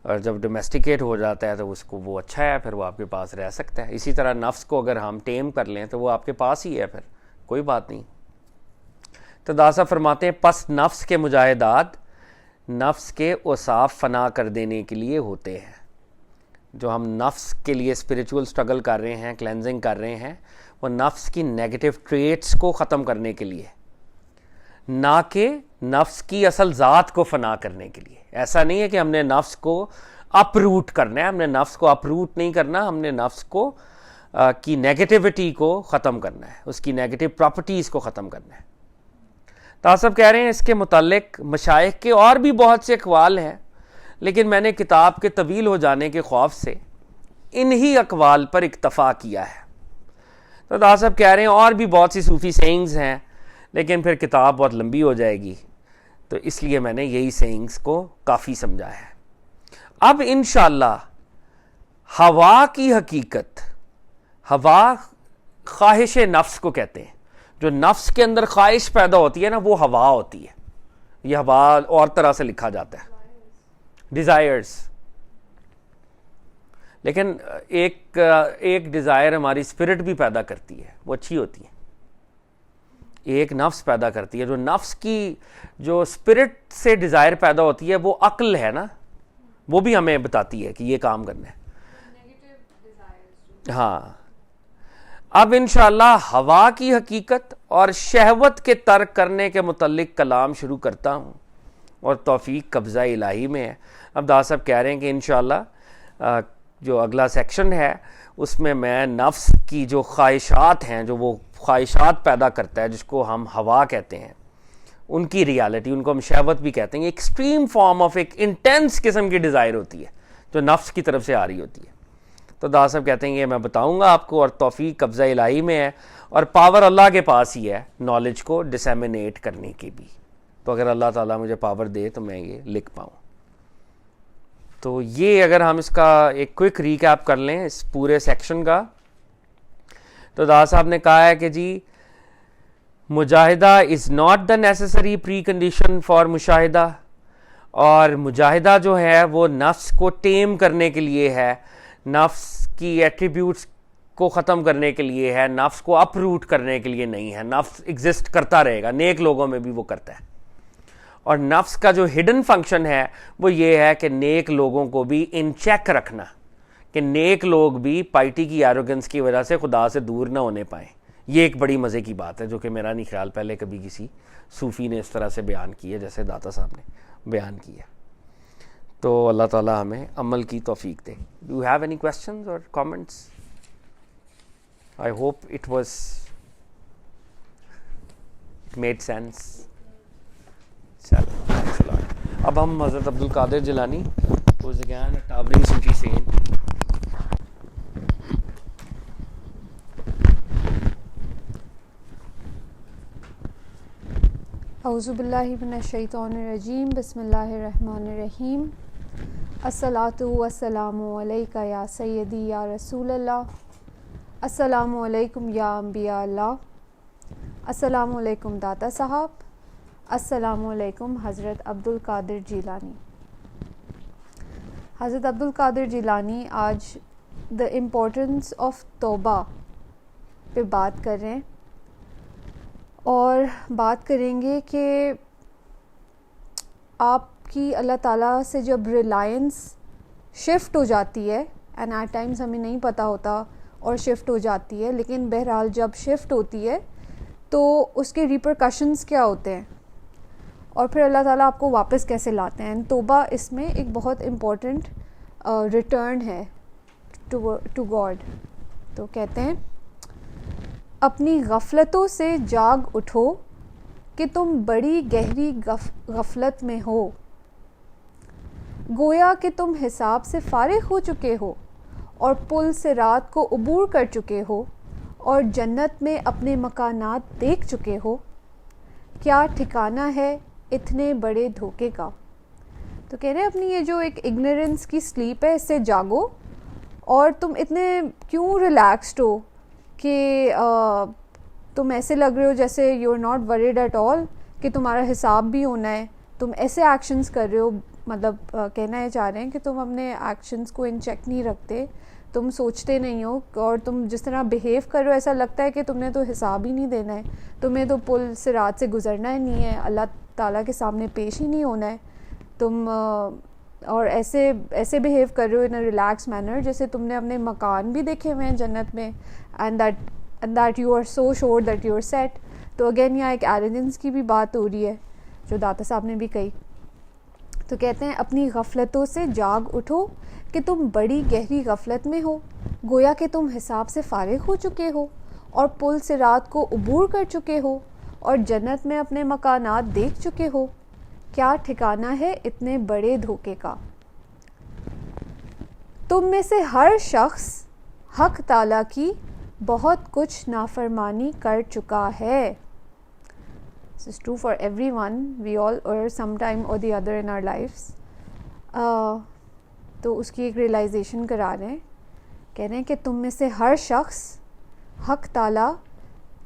اور جب ڈومیسٹیکیٹ ہو جاتا ہے تو اس کو وہ اچھا ہے، پھر وہ آپ کے پاس رہ سکتا ہے. اسی طرح نفس کو اگر ہم ٹیم کر لیں تو وہ آپ کے پاس ہی ہے، پھر کوئی بات نہیں. تو داسا فرماتے ہیں پس نفس کے مجاہدات نفس کے اوصاف فنا کر دینے کے لیے ہوتے ہیں. جو ہم نفس کے لیے اسپریچول سٹرگل کر رہے ہیں، کلینزنگ کر رہے ہیں، وہ نفس کی نیگیٹو ٹریٹس کو ختم کرنے کے لیے، نہ کہ نفس کی اصل ذات کو فنا کرنے کے لیے. ایسا نہیں ہے کہ ہم نے نفس کو اپ روٹ کرنا ہے، ہم نے نفس کو اپ روٹ نہیں کرنا، ہم نے نفس کو کی نیگیٹیوٹی کو ختم کرنا ہے، اس کی نیگیٹو پراپرٹیز کو ختم کرنا ہے. صاحب کہہ رہے ہیں اس کے متعلق مشائخ کے اور بھی بہت سے اقوال ہیں، لیکن میں نے کتاب کے طویل ہو جانے کے خوف سے انہی اقوال پر اکتفا کیا ہے. تو صاحب کہہ رہے ہیں اور بھی بہت سی صوفی سینگز ہیں، لیکن پھر کتاب بہت لمبی ہو جائے گی، تو اس لیے میں نے یہی سینگز کو کافی سمجھا ہے. اب انشاءاللہ ہوا کی حقیقت، ہوا خواہش نفس کو کہتے ہیں. جو نفس کے اندر خواہش پیدا ہوتی ہے نا، وہ ہوا ہوتی ہے. یہ ہوا اور طرح سے لکھا جاتا ہے، ڈیزائرز. لیکن ایک ڈیزائر ہماری اسپرٹ بھی پیدا کرتی ہے، وہ اچھی ہوتی ہے. ایک نفس پیدا کرتی ہے، جو نفس کی جو اسپرٹ سے ڈیزائر پیدا ہوتی ہے وہ عقل ہے نا، وہ بھی ہمیں بتاتی ہے کہ یہ کام کرنا ہے. ہاں. اب انشاءاللہ ہوا کی حقیقت اور شہوت کے ترک کرنے کے متعلق کلام شروع کرتا ہوں، اور توفیق قبضہ الہی میں ہے. اب دا صاحب کہہ رہے ہیں کہ انشاءاللہ جو اگلا سیکشن ہے اس میں نفس کی جو خواہشات ہیں، جو وہ خواہشات پیدا کرتا ہے جس کو ہم ہوا کہتے ہیں، ان کی ریالٹی، ان کو ہم شہوت بھی کہتے ہیں. ایکسٹریم فارم آف ایک انٹینس قسم کی ڈیزائر ہوتی ہے جو نفس کی طرف سے آ رہی ہوتی ہے. تو دا صاحب کہتے ہیں یہ میں بتاؤں گا آپ کو، اور توفیق قبضہ الہی میں ہے، اور پاور اللہ کے پاس ہی ہے نالج کو ڈسیمینیٹ کرنے کی بھی. تو اگر اللہ تعالیٰ مجھے پاور دے تو میں یہ لکھ پاؤں. تو یہ اگر ہم اس کا ایک کوئک ریکیپ کر لیں اس پورے سیکشن کا، تو دا صاحب نے کہا ہے کہ جی مجاہدہ is not the necessary precondition for مشاہدہ، اور مجاہدہ جو ہے وہ نفس کو ٹیم کرنے کے لیے ہے، نفس کی ایٹریبیوٹس کو ختم کرنے کے لیے ہے، نفس کو اپ روٹ کرنے کے لیے نہیں ہے. نفس ایگزسٹ کرتا رہے گا، نیک لوگوں میں بھی وہ کرتا ہے. اور نفس کا جو ہڈن فنکشن ہے وہ یہ ہے کہ نیک لوگوں کو بھی ان چیک رکھنا، کہ نیک لوگ بھی پائٹی کی ایروگنس کی وجہ سے خدا سے دور نہ ہونے پائیں. یہ ایک بڑی مزے کی بات ہے جو کہ میرا نہیں خیال پہلے کبھی کسی صوفی نے اس طرح سے بیان کی ہے جیسے داتا صاحب نے بیان کی ہے. تو اللہ تعالیٰ ہمیں عمل کی توفیق دے. ڈو ہیو اینی کویسچنز اور comments? I hope it was made sense. چلو اب ہم حضرت عبد القادر Jilani was again a towering Sufi saint. اعوذ باللہ من الشیطان الرجیم، بسم اللہ الرحمن الرحیم. الصلاۃ والسلام علیکہ یا سیدی یا رسول اللہ، السلام علیکم یا انبیاء اللہ، السلام علیکم داتا صاحب، السلام علیکم حضرت عبد القادر جیلانی. حضرت عبد القادر جیلانی آج دا امپورٹنس آف توبہ پہ بات کر رہے ہیں، اور بات کریں گے کہ آپ کی اللہ تعالیٰ سے جب ریلائنس شفٹ ہو جاتی ہے، اینڈ ایٹ ٹائمز ہمیں نہیں پتہ ہوتا اور شفٹ ہو جاتی ہے، لیکن بہرحال جب شفٹ ہوتی ہے تو اس کے ریپرکشنز کیا ہوتے ہیں، اور پھر اللہ تعالیٰ آپ کو واپس کیسے لاتے ہیں. توبہ اس میں ایک بہت امپورٹنٹ ریٹرن ہے ٹو گاڈ. تو کہتے ہیں اپنی غفلتوں سے جاگ اٹھو کہ تم بڑی گہری غفلت میں ہو، گویا کہ تم حساب سے فارغ ہو چکے ہو اور پل صراط کو عبور کر چکے ہو اور جنت میں اپنے مکانات دیکھ چکے ہو. کیا ٹھکانہ ہے اتنے بڑے دھوکے کا. تو کہہ رہے ہیں اپنی یہ جو ایک اگنورنس کی سلیپ ہے اس سے جاگو، اور تم اتنے کیوں ریلیکسڈ ہو کہ تم ایسے لگ رہے ہو جیسے you are not worried at all, کہ تمہارا حساب بھی ہونا ہے. تم ایسے ایکشنز کر رہے ہو مطلب کہنا یہ چاہ رہے ہیں کہ تم اپنے ایکشنز کو ان چیک نہیں رکھتے, تم سوچتے نہیں ہو, اور تم جس طرح بیہیو کر رہے ہو ایسا لگتا ہے کہ تم نے تو حساب ہی نہیں دینا ہے, تمہیں تو پل صراط سے گزرنا ہی نہیں ہے, اللہ تعالیٰ کے سامنے پیش ہی نہیں ہونا ہے تم, اور ایسے بیہیو کر رہے ہو ان اے ریلیکس مینر جیسے تم نے اپنے مکان بھی دیکھے ہوئے ہیں جنت میں, and that you are so sure that you are set. تو اگین یہاں ایک ایروگنس کی بھی بات ہو رہی ہے جو داتا صاحب نے بھی کہی. تو کہتے ہیں اپنی غفلتوں سے جاگ اٹھو کہ تم بڑی گہری غفلت میں ہو, گویا کہ تم حساب سے فارغ ہو چکے ہو اور پل صراط کو عبور کر چکے ہو اور جنت میں اپنے مکانات دیکھ چکے ہو. کیا ٹھکانہ ہے اتنے بڑے دھوکے کا. تم میں سے ہر شخص حق تعالیٰ کی بہت کچھ نافرمانی کر چکا ہے. This is true for everyone. We all err sometime or the other in our lives. تو اس کی ایک ریئلائزیشن کرا رہے ہیں, کہہ رہے ہیں کہ تم میں سے ہر شخص حق تعالیٰ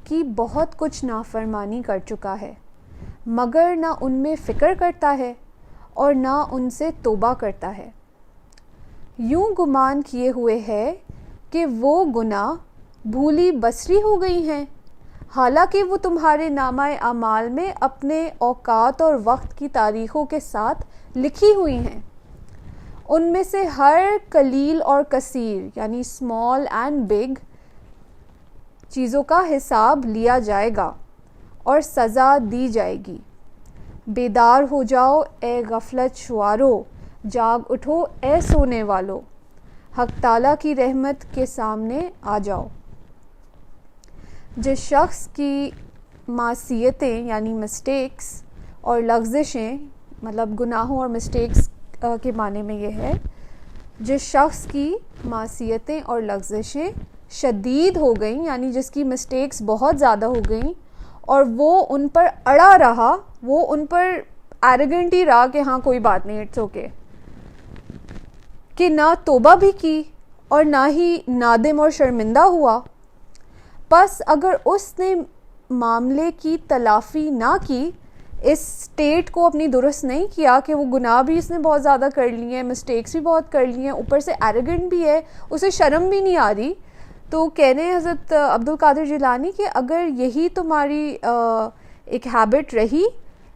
کی بہت کچھ نافرمانی کر چکا ہے, مگر نہ ان میں فکر کرتا ہے اور نہ ان سے توبہ کرتا ہے. یوں گمان کیے ہوئے ہے کہ وہ گناہ بھولی بسری ہو گئی ہیں, حالانکہ وہ تمہارے نامہ اعمال میں اپنے اوقات اور وقت کی تاریخوں کے ساتھ لکھی ہوئی ہیں. ان میں سے ہر قلیل اور کثیر یعنی اسمال اینڈ بگ چیزوں کا حساب لیا جائے گا اور سزا دی جائے گی. بیدار ہو جاؤ اے غفلت شوارو, جاگ اٹھو اے سونے والو, حق تعالیٰ کی رحمت کے سامنے آ جاؤ. جس شخص کی معصیتیں یعنی مسٹیکس اور لغزشیں, مطلب گناہوں اور مسٹیکس کے معنی میں یہ ہے, جس شخص کی معصیتیں اور لغزشیں شدید ہو گئیں یعنی جس کی مسٹیکس بہت زیادہ ہو گئیں اور وہ ان پر اڑا رہا, وہ ان پر ایروگنٹ ہی رہا کہ ہاں کوئی بات نہیں, اٹس اوکے, کہ نہ توبہ بھی کی اور نہ ہی نادم اور شرمندہ ہوا. پس اگر اس نے معاملے کی تلافی نہ کی, اس سٹیٹ کو اپنی درست نہیں کیا کہ وہ گناہ بھی اس نے بہت زیادہ کر لی ہیں, مسٹیکس بھی بہت کر لی ہیں, اوپر سے ایروگنٹ بھی ہے, اسے شرم بھی نہیں آ رہی, تو کہنے ہیں حضرت عبد القادر جیلانی کہ اگر یہی تمہاری ایک ہیبٹ رہی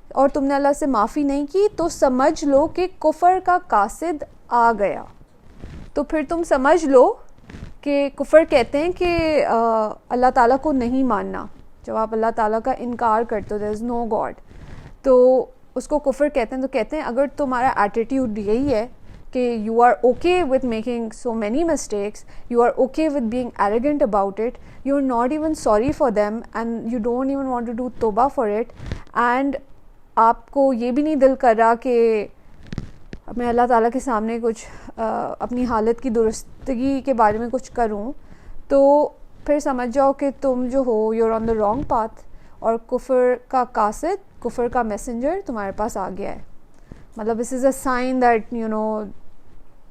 اور تم نے اللہ سے معافی نہیں کی تو سمجھ لو کہ کفر کا قاصد آ گیا. تو پھر تم سمجھ لو کہ کفر کہتے ہیں کہ اللہ تعالیٰ کو نہیں ماننا, جب آپ اللہ تعالیٰ کا انکار کرتے ہو, there is no God, تو اس کو کفر کہتے ہیں. تو کہتے ہیں اگر تمہارا ایٹیٹیوڈ یہی ہے کہ you are okay with making so many mistakes, you are okay with being arrogant about it, you are not even sorry for them and you don't even want to do توبہ for it, and آپ کو یہ بھی نہیں دل کر رہا کہ میں اللہ تعالیٰ کے سامنے کچھ اپنی حالت کی درستگی کے بارے میں کچھ کروں, تو پھر سمجھ جاؤ کہ تم جو ہو you are on the wrong path, اور کفر کا قاصد, کفر کا میسنجر تمہارے پاس آ گیا ہے. مطلب this is a sign that you know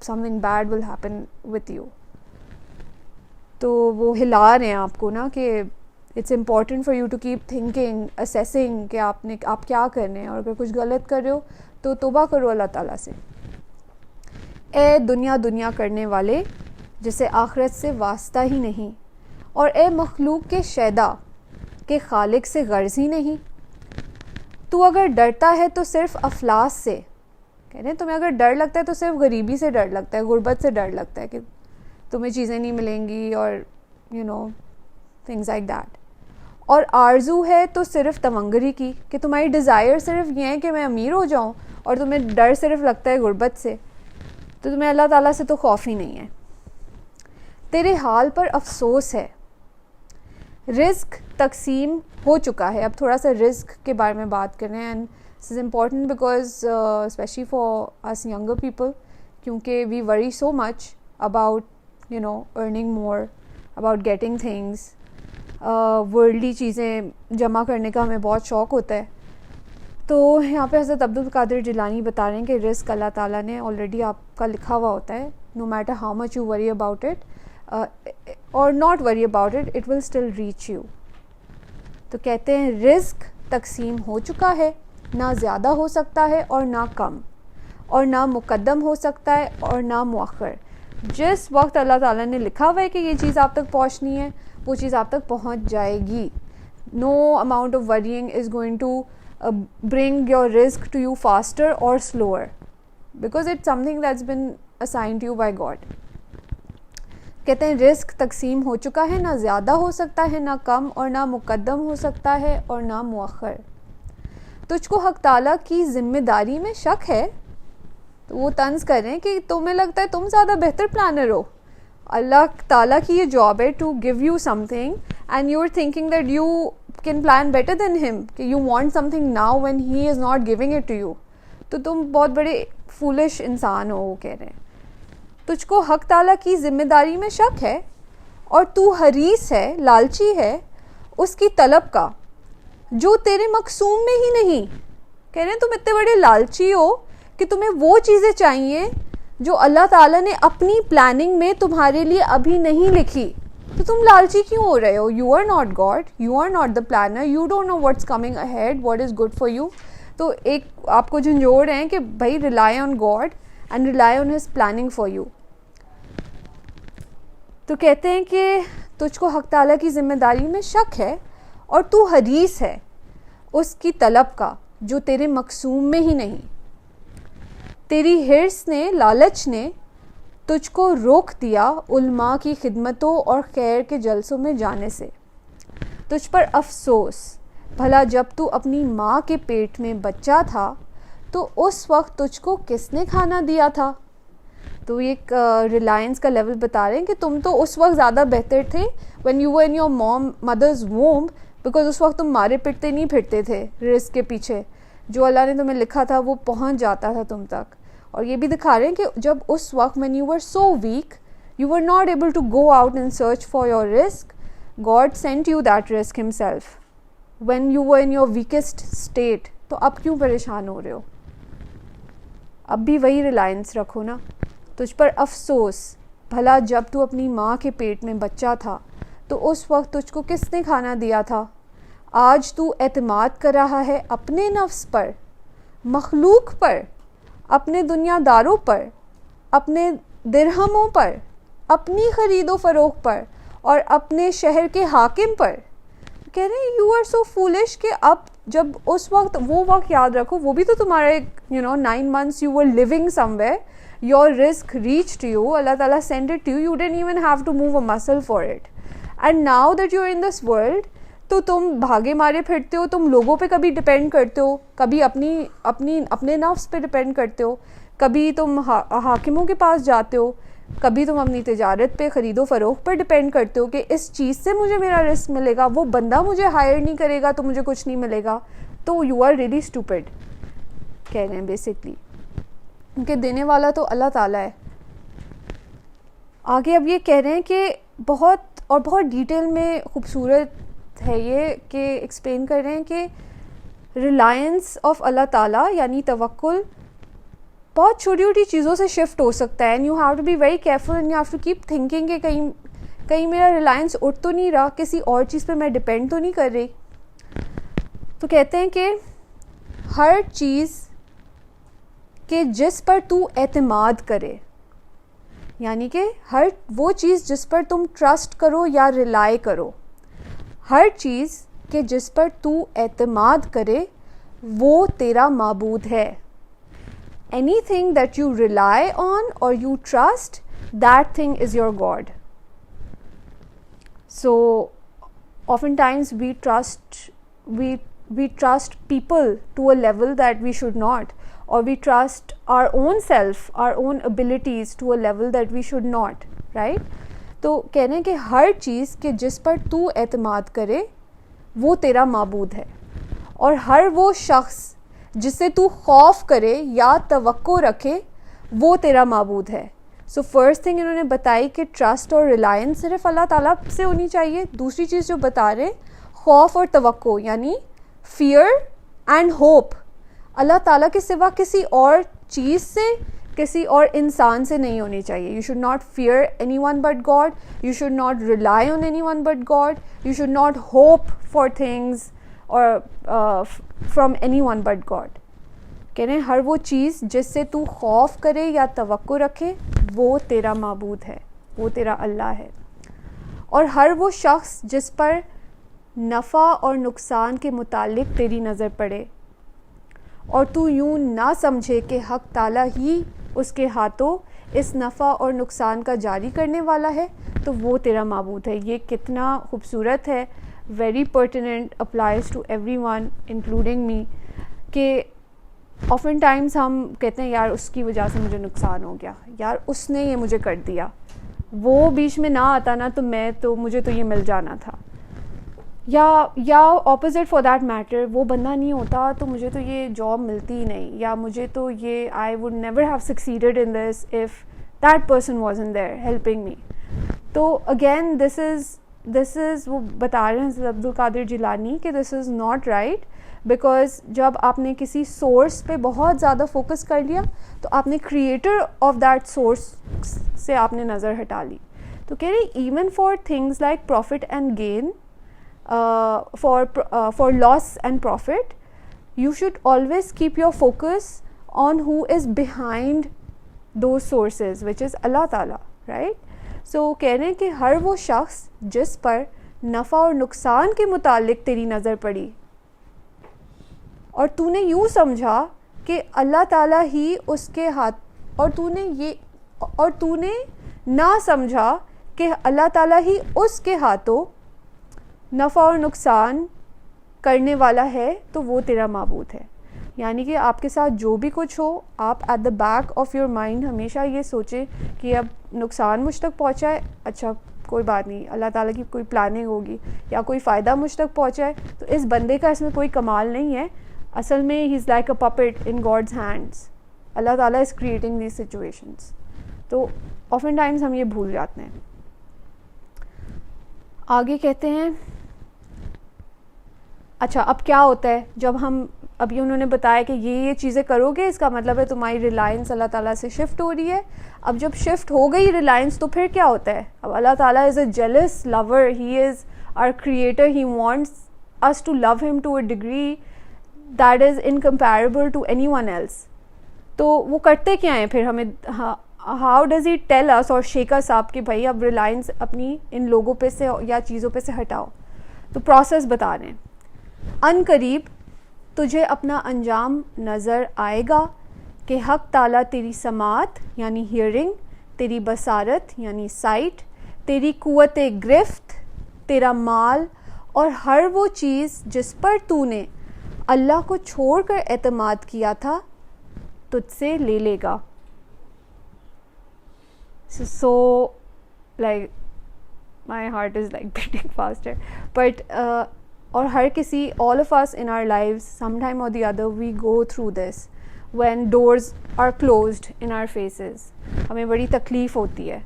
something bad will happen with you. تو وہ ہلا رہے ہیں آپ کو نا کہ it's important for you to keep thinking, assessing کہ آپ کیا کر رہے ہیں, اور اگر کچھ غلط کر رہے ہو تو توبہ کرو اللہ تعالیٰ سے. اے دنیا کرنے والے جسے آخرت سے واسطہ ہی نہیں, اور اے مخلوق کے شیدا کہ خالق سے غرض ہی نہیں. تو اگر ڈرتا ہے تو صرف افلاس سے, کہہ رہے ہیں تمہیں اگر ڈر لگتا ہے تو صرف غریبی سے ڈر لگتا ہے, غربت سے ڈر لگتا ہے کہ تمہیں چیزیں نہیں ملیں گی, اور you know things like that. اور آرزو ہے تو صرف تمنگری کی, کہ تمہاری ڈیزائر صرف یہ ہے کہ میں امیر ہو جاؤں, اور تمہیں ڈر صرف لگتا ہے غربت سے, تو تمہیں اللہ تعالیٰ سے تو خوف ہی نہیں ہے. تیرے حال پر افسوس ہے, رزق تقسیم ہو چکا ہے. اب تھوڑا سا رزق کے بارے میں بات کر رہے ہیں, and this is important because especially for اس ینگر پیپل, کیونکہ we worry so much about you know earning more, about getting things, worldly چیزیں جمع کرنے کا ہمیں بہت شوق ہوتا ہے. تو یہاں پہ حضرت عبد القادر جیلانی بتا رہے ہیں کہ رزق اللہ تعالیٰ نے آلریڈی آپ کا لکھا ہوا ہوتا ہے, no matter how much you worry about it اور not worry about it, it will still reach you. تو کہتے ہیں رزق تقسیم ہو چکا ہے, نہ زیادہ ہو سکتا ہے اور نہ کم, اور نہ مقدم ہو سکتا ہے اور نہ مؤخر. جس وقت اللہ تعالیٰ نے لکھا ہوا ہے کہ یہ چیز آپ تک پہنچنی ہے وہ چیز آپ تک پہنچ جائے گی. No amount of worrying is going to bring your risk to you faster or slower because it's something that's been assigned to you by God. کہتے ہیں رزق تقسیم ہو چکا ہے, نہ زیادہ ہو سکتا ہے نہ کم, اور نہ مقدم ہو سکتا ہے اور نہ مؤخر. تجھ کو حق تعالیٰ کی ذمہ داری میں شک ہے. تو وہ طنز کر رہے ہیں کہ تمہیں لگتا ہے تم زیادہ بہتر پلانر ہو. اللہ تعالیٰ کی یہ جاب ہے to give you some thing and you are thinking that you can plan better than ہم, کہ you want some thing now when he is not giving it to you. تو تم بہت بڑے فولش انسان ہو, وہ کہہ رہے ہیں. تجھ کو حق تعالیٰ کی ذمہ داری میں شک ہے اور تو حریص ہے, لالچی ہے اس کی طلب کا جو تیرے مقسوم میں ہی نہیں. کہہ رہے ہیں تم اتنے بڑے لالچی ہو کہ تمہیں وہ چیزیں چاہیے جو اللہ تعالیٰ نے اپنی پلاننگ میں تمہارے لیے ابھی نہیں لکھی. تو تم لالچی کیوں ہو رہے ہو؟ You are not God, you are not the planner, you don't know what's coming ahead, what is good for you. تو ایک آپ کو جھنجھوڑ رہے ہیں کہ بھائی rely on God and rely on his planning for you. تو کہتے ہیں کہ تجھ کو حق تعالیٰ کی ذمہ داری میں شک ہے اور تو حریص ہے اس کی طلب کا جو تیرے مقسوم میں ہی نہیں. تیری حرص نے, لالچ نے تجھ کو روک دیا علماء کی خدمتوں اور خیر کے جلسوں میں جانے سے. تجھ پر افسوس, بھلا جب تو اپنی ماں کے پیٹ میں بچہ تھا تو اس وقت تجھ کو کس نے کھانا دیا تھا. تو یہ ایک ریلائنس کا لیول بتا رہے ہیں کہ تم تو اس وقت زیادہ بہتر تھے when you were in your mother's womb, because اس وقت تم مارے پٹتے نہیں پھرتے تھے رزق کے پیچھے. جو اللہ نے تمہیں لکھا تھا وہ پہنچ جاتا تھا تم تک. اور یہ بھی دکھا رہے ہیں کہ جب اس وقت when you were so weak, you were not able to go out and search for your risk, God sent you that risk himself when you were in your weakest state. تو اب کیوں پریشان ہو رہے ہو؟ اب بھی وہی ریلائنس رکھو نا. تجھ پر افسوس, بھلا جب تو اپنی ماں کے پیٹ میں بچہ تھا تو اس وقت تجھ کو کس نے کھانا دیا تھا. آج تو اعتماد کر رہا ہے اپنے نفس پر, مخلوق پر, اپنے دنیا داروں پر, اپنے درہموں پر, اپنی خرید و فروخت پر اور اپنے شہر کے حاکم پر. کہہ رہے ہیں یو آر سو فولش کہ اب جب اس وقت وہ وقت یاد رکھو, وہ بھی تو تمہارا ایک 9 months you were living somewhere, your risk reached you, Allah Ta'ala sent it to you, you didn't even have to move a muscle for it. And now that you're in this world, تو تم بھاگے مارے پھرتے ہو, تم لوگوں پہ کبھی depend کرتے ہو, کبھی اپنے نفس پہ ڈپینڈ کرتے ہو, کبھی تم حاکموں کے پاس جاتے ہو, کبھی تم اپنی تجارت پہ, خرید و فروخت پہ ڈپینڈ کرتے ہو کہ اس چیز سے مجھے میرا رزق ملے گا, وہ بندہ مجھے ہائر نہیں کرے گا تو مجھے کچھ نہیں ملے گا. تو یو آر ریلی اسٹوپڈ کہہ رہے ہیں بیسکلی, کیونکہ دینے والا تو اللہ تعالیٰ ہے. آگے اب یہ کہہ رہے ہیں کہ بہت ڈیٹیل میں خوبصورت ہے یہ کہ ایکسپلین کر رہے ہیں کہ ریلائنس آف اللہ تعالیٰ یعنی توکل بہت چھوٹی چھوٹی چیزوں سے شفٹ ہو سکتا ہے. And you have to be very careful and you have to keep thinking کہ کہیں میرا ریلائنس اٹھ تو نہیں رہا, کسی اور چیز پہ میں ڈپینڈ تو نہیں کر رہی. تو کہتے ہیں کہ ہر چیز کہ جس پر تو اعتماد کرے, یعنی کہ ہر وہ چیز جس پر تم ٹرسٹ کرو یا ریلائی کرو, ہر چیز کہ جس پر تو اعتماد کرے وہ تیرا معبود ہے. Anything that you rely on or you trust, that thing is your God. So oftentimes we trust people to a level that we should not, or we trust our own self, our own abilities to a level that we should not, right? تو کہنے کہ ہر چیز کہ جس پر تو اعتماد کرے وہ تیرا معبود ہے, اور ہر وہ شخص جس سے تو خوف کرے یا توقع رکھے وہ تیرا معبود ہے. سو فرسٹ تھنگ انہوں نے بتائی کہ ٹرسٹ اور ریلائنس صرف اللہ تعالیٰ سے ہونی چاہیے. دوسری چیز جو بتا رہے خوف اور توقع یعنی فیئر اینڈ ہوپ اللہ تعالیٰ کے سوا کسی اور چیز سے, کسی اور انسان سے نہیں ہونی چاہیے. You should not fear anyone but God, you should not rely on anyone but God, you should not hope for things اور from anyone but God. کہہ رہے ہیں ہر وہ چیز جس سے تو خوف کرے یا توقع رکھے وہ تیرا معبود ہے, وہ تیرا اللہ ہے. اور ہر وہ شخص جس پر نفع اور نقصان کے متعلق تیری نظر پڑے اور تو یوں نہ سمجھے کہ حق تعالیٰ ہی اس کے ہاتھوں اس نفع اور نقصان کا جاری کرنے والا ہے, تو وہ تیرا معبود ہے. یہ کتنا خوبصورت ہے, very pertinent, applies to every one including me, کہ آفن ٹائمز ہم کہتے ہیں یار اس کی وجہ سے مجھے نقصان ہو گیا, یار اس نے یہ مجھے کر دیا, وہ بیچ میں نہ آتا نا تو مجھے تو یہ مل جانا تھا, یا اپوزٹ فار دیٹ میٹر, وہ بندہ نہیں ہوتا تو مجھے تو یہ جاب ملتی ہی نہیں, یا مجھے تو یہ I would never have succeeded in this if that person wasn't their helping me. تو اگین دس از وہ بتا رہے ہیں عبد القادر جیلانی کہ دس از ناٹ رائٹ, بیکاز جب آپ نے کسی سورس پہ بہت زیادہ فوکس کر لیا تو آپ نے کریٹر آف دیٹ سورس سے آپ نے نظر ہٹا لی. تو کہہ رہے even for things like profit and gain, for loss and profit, you should always keep your focus on who is behind those sources, which is Allah Ta'ala, right? So کہہ رہے ہیں کہ ہر وہ شخص جس پر نفع اور نقصان کے متعلق تیری نظر پڑی اور تو نے یوں سمجھا کہ اللہ تعالیٰ ہی اس کے ہاتھ, اور تو نے نہ سمجھا کہ اللہ تعالیٰ ہی اس کے ہاتھوں نفع اور نقصان کرنے والا ہے, تو وہ تیرا معبود ہے. یعنی کہ آپ کے ساتھ جو بھی کچھ ہو, آپ at the back of your mind ہمیشہ یہ سوچیں کہ اب نقصان مجھ تک پہنچا ہے, اچھا کوئی بات نہیں, اللہ تعالیٰ کی کوئی پلاننگ ہوگی, یا کوئی فائدہ مجھ تک پہنچا ہے تو اس بندے کا اس میں کوئی کمال نہیں ہے, اصل میں he is like a puppet in God's hands, اللہ تعالیٰ از کریٹنگ دیز سچویشنس. تو آفن ٹائمز ہم یہ بھول جاتے ہیں. آگے کہتے ہیں اچھا اب کیا ہوتا ہے جب ہم, ابھی انہوں نے بتایا کہ یہ چیزیں کرو گے, اس کا مطلب ہے تمہاری ریلائنس اللہ تعالیٰ سے شفٹ ہو رہی ہے. اب جب شفٹ ہو گئی ریلائنس تو پھر کیا ہوتا ہے؟ اب اللہ تعالیٰ is a jealous lover, he is our creator, he wants us to love him to a degree that is incomparable to anyone else. تو وہ کرتے کیا ہیں پھر ہمیں, how does he tell us اور shake us up کہ بھائی اب ریلائنس اپنی ان لوگوں پہ سے یا چیزوں پہ سے ہٹاؤ. تو پروسیس بتا رہے ہیں, ان قریب تجھے اپنا انجام نظر آئے گا کہ حق تعالیٰ تیری سماعت یعنی ہیئرنگ, تیری بصارت یعنی سائٹ, تیری قوت گرفت, تیرا مال اور ہر وہ چیز جس پر تو نے اللہ کو چھوڑ کر اعتماد کیا تھا تجھ سے لے لے گا. So like my heart is like beating faster, but اور ہر کسی, all of us in our lives sometime or the other we go through this when doors are closed in our faces. ہمیں بڑی تکلیف ہوتی ہے,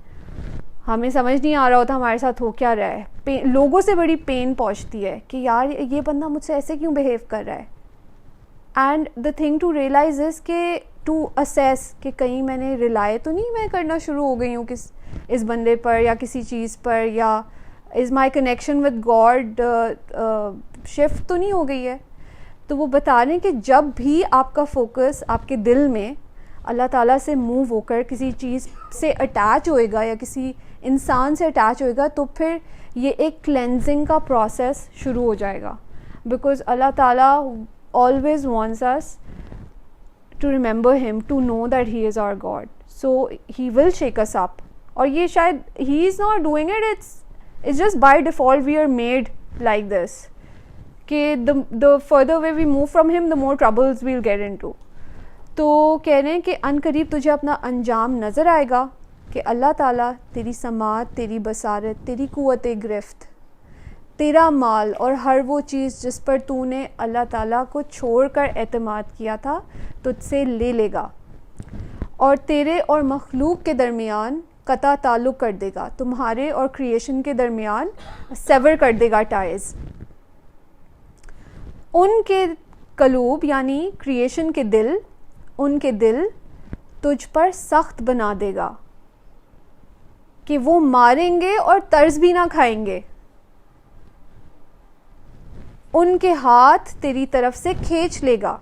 ہمیں سمجھ نہیں آ رہا ہوتا ہمارے ساتھ ہو کیا رہا ہے, لوگوں سے بڑی پین پہنچتی ہے کہ یار یہ بندہ مجھ سے ایسے کیوں بہیو کر رہا ہے. And the thing to realize is کہ ٹو اسیس کہ کہیں میں نے ریلائی تو نہیں میں کرنا شروع ہو گئی ہوں اس بندے پر یا کسی چیز پر, یا is my connection with God shift تو نہیں ہو گئی ہے. تو وہ بتا رہے ہیں کہ جب بھی آپ کا فوکس آپ کے دل میں اللہ تعالیٰ سے موو ہو کر کسی چیز سے اٹیچ ہوئے گا یا کسی انسان سے اٹیچ ہوئے گا, تو پھر یہ ایک کلینزنگ کا پروسیس شروع ہو جائے گا, بیکاز اللہ تعالیٰ always wants us to remember him, to know that he is our God. So he will shake us up. اور یہ شاید he is not doing it, it's just by default we are made like this, کہ the further away we move from him the more troubles we'll get into. تو کہہ رہے ہیں کہ ان قریب تجھے اپنا انجام نظر آئے گا کہ اللہ تعالیٰ تیری سماعت, تیری بصارت, تیری قوت گرفت, تیرا مال اور ہر وہ چیز جس پر تو نے اللہ تعالیٰ کو چھوڑ کر اعتماد کیا تھا تجھ سے لے لے گا, اور تیرے اور مخلوق کے درمیان قطع تعلق کر دے گا, تمہارے اور کریشن کے درمیان سیور کر دے گا ٹائز. ان کے قلوب یعنی کریشن کے دل, ان کے دل تجھ پر سخت بنا دے گا کہ وہ ماریں گے اور طرز بھی نہ کھائیں گے. ان کے ہاتھ تیری طرف سے کھینچ لے گا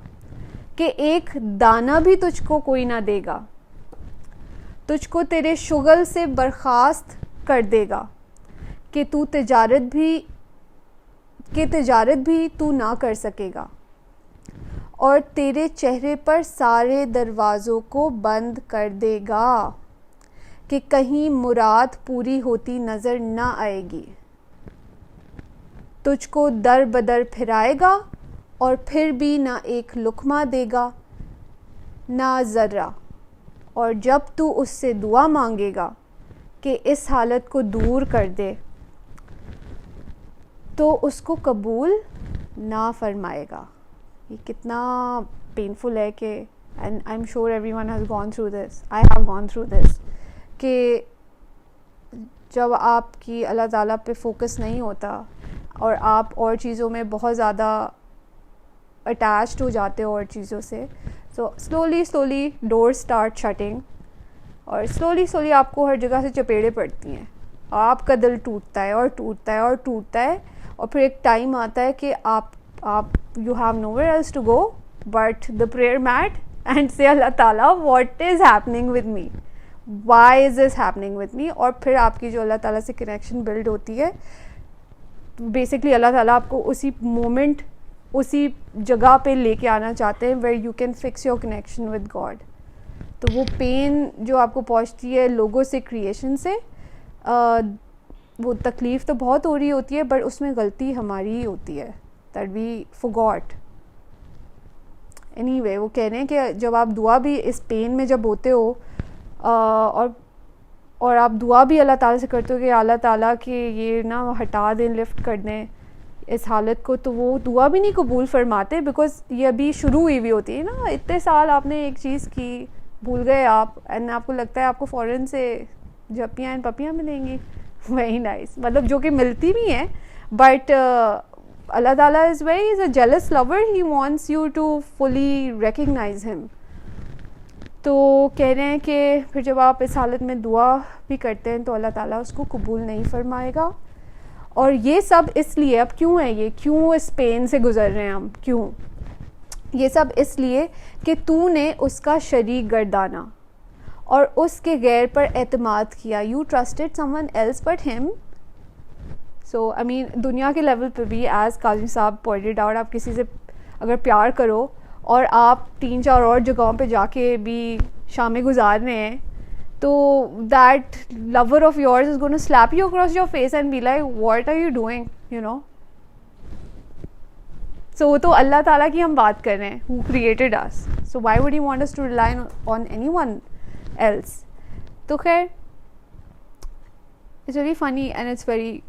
کہ ایک دانہ بھی تجھ کو کوئی نہ دے گا, تجھ کو تیرے شغل سے برخاست کر دے گا, کہ تجارت بھی تو نہ کر سکے گا, اور تیرے چہرے پر سارے دروازوں کو بند کر دے گا کہ کہیں مراد پوری ہوتی نظر نہ آئے گی. تجھ کو در بدر پھرائے گا اور پھر بھی نہ ایک لقمہ دے گا نہ ذرہ, اور جب تو اس سے دعا مانگے گا کہ اس حالت کو دور کر دے تو اس کو قبول نہ فرمائے گا. یہ کتنا پینفل ہے کہ and I'm sure everyone has gone through this, I have gone through this, کہ جب آپ کی اللہ تعالیٰ پہ فوکس نہیں ہوتا اور آپ اور چیزوں میں بہت زیادہ اٹیچڈ ہو جاتے ہو اور چیزوں سے, سو سلولی ڈور اسٹارٹ شٹنگ, اور سلولی آپ کو ہر جگہ سے چپیڑیں پڑتی ہیں, آپ کا دل ٹوٹتا ہے اور ٹوٹتا ہے اور ٹوٹتا ہے, اور پھر ایک ٹائم آتا ہے کہ آپ you have nowhere else to go but the prayer mat and say اللہ تعالیٰ what is happening with me, why is this happening with me, اور پھر آپ کی جو اللہ تعالیٰ سے کنیکشن بلڈ ہوتی ہے, بیسکلی اللہ تعالیٰ آپ کو اسی مومنٹ اسی جگہ پہ لے کے آنا چاہتے ہیں where you can fix your connection with God. تو وہ پین جو آپ کو پہنچتی ہے لوگوں سے, کریشن سے, وہ تکلیف تو بہت ہو رہی ہوتی ہے بٹ اس میں غلطی ہماری ہی ہوتی ہے, that we forgot. anyway وہ کہہ رہے ہیں کہ جب آپ دعا بھی اس پین میں جب ہوتے ہو اور آپ دعا بھی اللہ تعالیٰ سے کرتے ہو کہ اللہ تعالیٰ کہ یہ نہ ہٹا دیں, لفٹ کر دیں اس حالت کو, تو وہ دعا بھی نہیں قبول فرماتے بیکاز یہ ابھی شروع ہوئی ہوئی ہوتی ہے نا. اتنے سال آپ نے ایک چیز کی, بھول گئے آپ, اینڈ آپ کو لگتا ہے آپ کو فوراً سے جپیاں اینڈ پپیاں ملیں گی. ویری نائس, مطلب جو کہ ملتی بھی ہیں بٹ اللہ تعالیٰ is a jealous lover, he wants you to fully recognize him. تو کہہ رہے ہیں کہ پھر جب آپ اس حالت میں دعا بھی کرتے ہیں تو اللہ تعالیٰ اس کو قبول نہیں فرمائے گا. اور یہ سب اس لیے, اب کیوں ہے یہ, کیوں اس پین سے گزر رہے ہیں ہم, کیوں یہ سب, اس لیے کہ تو نے اس کا شریک گردانا اور اس کے غیر پر اعتماد کیا. You trusted someone else but him. So I mean دنیا کے لیول پہ بھی, ایز قاضی صاحب پوائنٹڈ آؤٹ, آپ کسی سے اگر پیار کرو اور آپ 3-4 اور جگہوں پہ جا کے بھی شامیں گزار رہے ہیں, تو that lover of yours is going to slap you across your face and be like what are you doing, you know. So وہ تو اللہ تعالیٰ کی ہم بات کر رہے ہیں who created us, so why would he want us to rely on anyone else. تو خیر it's very funny and it's very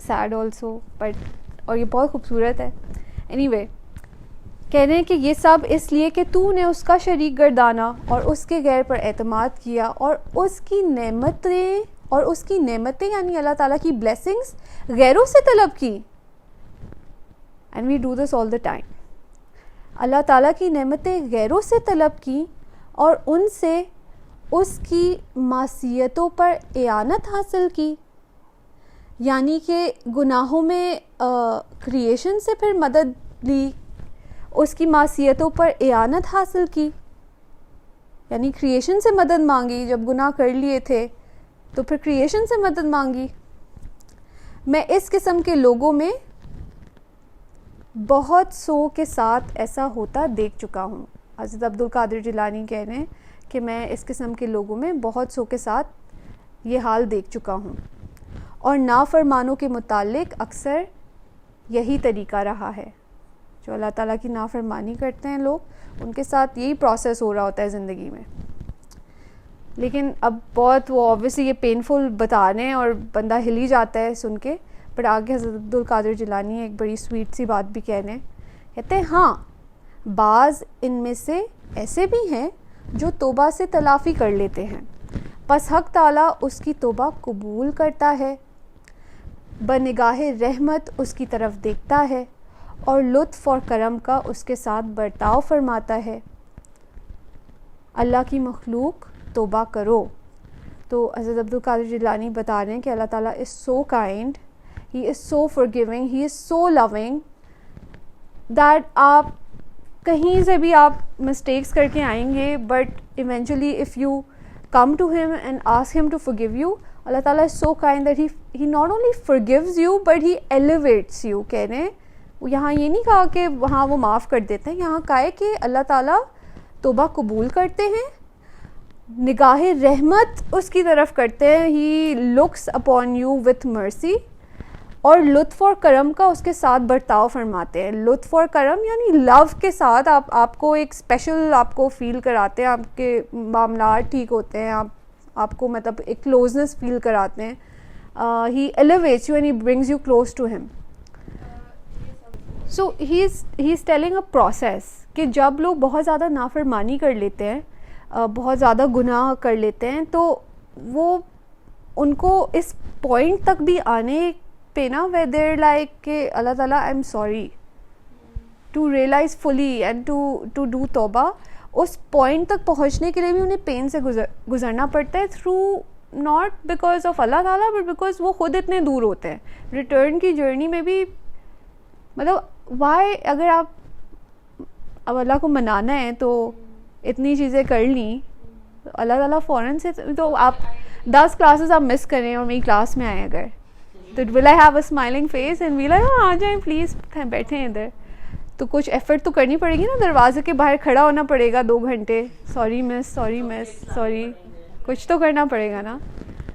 sad also, but اور یہ بہت خوبصورت ہے. anyway کہہ رہے ہیں کہ یہ سب اس لیے کہ تو نے اس کا شریک گردانا اور اس کے غیر پر اعتماد کیا اور اس کی نعمتیں یعنی اللہ تعالیٰ کی بلیسنگز غیروں سے طلب کی. and we do this all the time. اللہ تعالیٰ کی نعمتیں غیروں سے طلب کی اور ان سے اس کی معصیتوں پر اعانت حاصل کی, یعنی کہ گناہوں میں کریشن سے پھر مدد لی, اس کی معصیتوں پر اعانت حاصل کی, یعنی کریشن سے مدد مانگی. جب گناہ کر لیے تھے تو پھر کریشن سے مدد مانگی. میں اس قسم کے لوگوں میں بہت سو کے ساتھ ایسا ہوتا دیکھ چکا ہوں. حضرت عبد القادر جیلانی کہہ رہے ہیں کہ میں اس قسم کے لوگوں میں بہت سو کے ساتھ یہ حال دیکھ چکا ہوں, اور نافرمانوں کے متعلق اکثر یہی طریقہ رہا ہے. جو اللہ تعالیٰ کی نافرمانی کرتے ہیں لوگ, ان کے ساتھ یہی پروسیس ہو رہا ہوتا ہے زندگی میں. لیکن اب بہت وہ اوبویسلی یہ پینفل بتا رہے ہیں اور بندہ ہل ہی جاتا ہے سن کے, بٹ آگے حضرت عبد القادر جیلانی ایک بڑی سویٹ سی بات بھی کہہ رہے ہیں. کہتے ہیں ہاں بعض ان میں سے ایسے بھی ہیں جو توبہ سے تلافی کر لیتے ہیں, پس حق تعالیٰ اس کی توبہ قبول کرتا ہے, بنگاہ رحمت اس کی طرف دیکھتا ہے اور لطف اور کرم کا اس کے ساتھ برتاؤ فرماتا ہے. اللہ کی مخلوق توبہ کرو. تو حضرت عبد القادر جیلانی بتا رہے ہیں کہ اللہ تعالیٰ is so kind, he is so forgiving, he is so loving that آپ کہیں سے بھی آپ مسٹیکس کر کے آئیں گے, but eventually if you come to him and ask him to forgive you, اللہ تعالیٰ is so kind that he not only forgives you but he elevates you. کہہ رہے ہیں یہاں یہ نہیں کہا کہ وہاں وہ معاف کر دیتے ہیں, یہاں کہا ہے کہ اللہ تعالیٰ توبہ قبول کرتے ہیں, نگاہ رحمت اس کی طرف کرتے ہیں, he looks upon you with مرسی, اور لطف اور کرم کا اس کے ساتھ برتاؤ فرماتے ہیں. لطف اور کرم یعنی لو کے ساتھ آپ کو ایک اسپیشل آپ کو فیل کراتے ہیں, آپ کے معاملات ٹھیک ہوتے ہیں, آپ کو مطلب ایک کلوزنس فیل کراتے ہیں. He elevates you and he brings you close to him. So he is telling a process کہ جب لوگ بہت زیادہ نافرمانی کر لیتے ہیں, بہت زیادہ گناہ کر لیتے ہیں, تو وہ ان کو اس پوائنٹ تک بھی آنے پہ نا وے دیر لائک کہ اللہ تعالیٰ I am sorry, to realise fully and to do توبہ, اس پوائنٹ تک پہنچنے کے لیے بھی انہیں پین سے گزرنا پڑتا ہے, تھرو ناٹ بیکاز آف اللہ تعالیٰ بٹ بیکاز وہ خود اتنے دور ہوتے ہیں. ریٹرن کی جرنی میں بھی مطلب وائی, اگر آپ اب اللہ کو منانا ہے تو اتنی چیزیں کر لیں, اللہ تعالیٰ فوراً سے, تو آپ 10 کلاسز آپ مس کریں اور میری کلاس میں آئیں اگر, تو will I have a smiling face and we like آ جائیں پلیز بیٹھیں ادھر, تو کچھ ایفرٹ تو کرنی پڑے گی نا, دروازے کے باہر کھڑا ہونا پڑے گا 2 گھنٹے, سوری مس سوری, کچھ تو کرنا پڑے گا نا.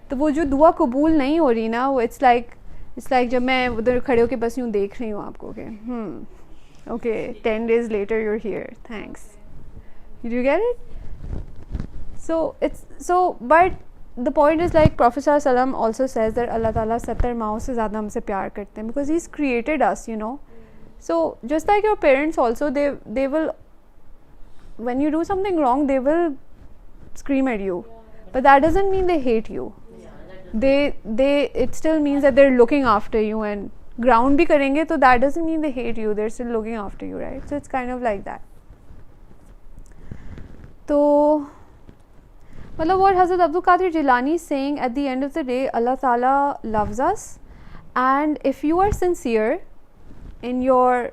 تو وہ جو دعا قبول نہیں ہو رہی نا, وہ اٹس لائک جب میں ادھر کھڑے ہو کے بس یوں دیکھ رہی ہوں آپ کو کہ okay 10 days later you're here, thanks. Did you get it? So but the point is like Prophet sallallahu alaihi wasallam also says that Allah Ta'ala 70 ماؤں سے زیادہ ہم سے پیار کرتے ہیں because he's created us, you know. So just like your parents also, they will, when you do something wrong they will scream at you, but that doesn't mean they hate you. They it still means that they're looking after you and ground بھی کریں گے, تو that doesn't mean they hate you, they're still looking after you, right? So it's kind of like that. تو مطلب what Hazrat Abdul Qadir Jilani is saying, at the end of the day Allah Ta'ala loves us, and if you are sincere in your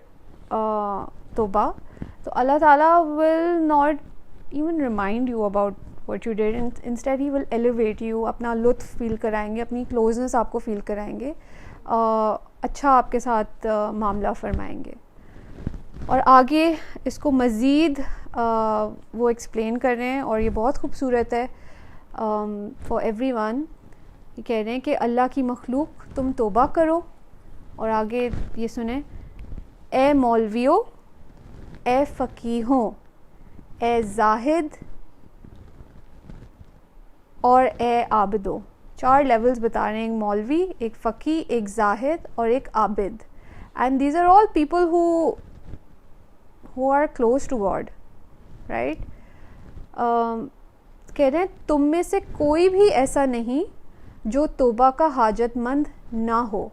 tawbah, so Allah Ta'ala will not even remind you about what you did, and instead he will elevate you, اپنا لطف فیل کرائیں گے, اپنی closeness آپ کو فیل کرائیں گے, اچھا آپ کے ساتھ معاملہ فرمائیں گے. اور آگے اس کو مزید وہ ایکسپلین کر رہے ہیں, اور یہ بہت خوبصورت ہے فار ایوری ون. یہ کہہ رہے ہیں کہ اللہ کی مخلوق تم توبہ کرو, اور آگے یہ سنیں, اے مولویوں, اے فقیہوں, اے زاہد اور اے عابدوں. 4 لیولز بتا رہے ہیں, ایک مولوی, ایک فقی, ایک زاہد اور ایک عابد. And these are all people who are close to God, right? کہہ رہے ہیں تم میں سے کوئی بھی ایسا نہیں جو توبہ کا حاجت مند نہ ہو.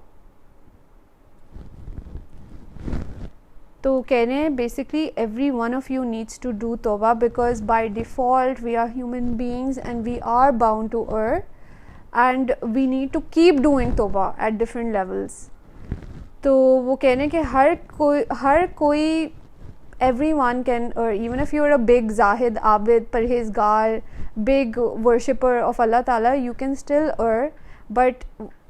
تو کہہ رہے ہیں basically everyone of you needs to do توبہ, because by default we are human beings and we are bound to err, and we need to keep doing توبہ ایٹ ڈفرینٹ لیولس. تو وہ کہہ رہے ہیں کہ ہر کوئی ایوری ون کین, اور even if you are a big زاہد, عابد, پرہیزگار, big worshipper of Allah Ta'ala, you can still err, but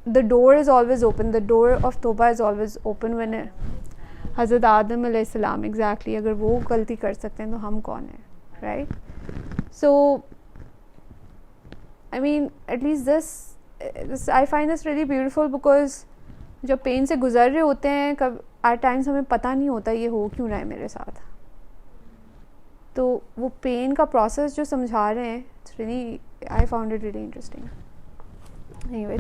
the door is always open. The door of Tawbah is always open when حضرت آدم علیہ السلام, exactly, اگر وہ غلطی کر سکتے ہیں تو ہم کون ہیں, right? So I mean at least this I find this really beautiful, because جب پین سے گزر رہے ہوتے ہیں at times ہمیں پتہ نہیں ہوتا یہ ہو کیوں رہا ہے میرے ساتھ, تو وہ پین کا پروسیس جو سمجھا رہے ہیں, it's really, I found it really interesting. Anyway.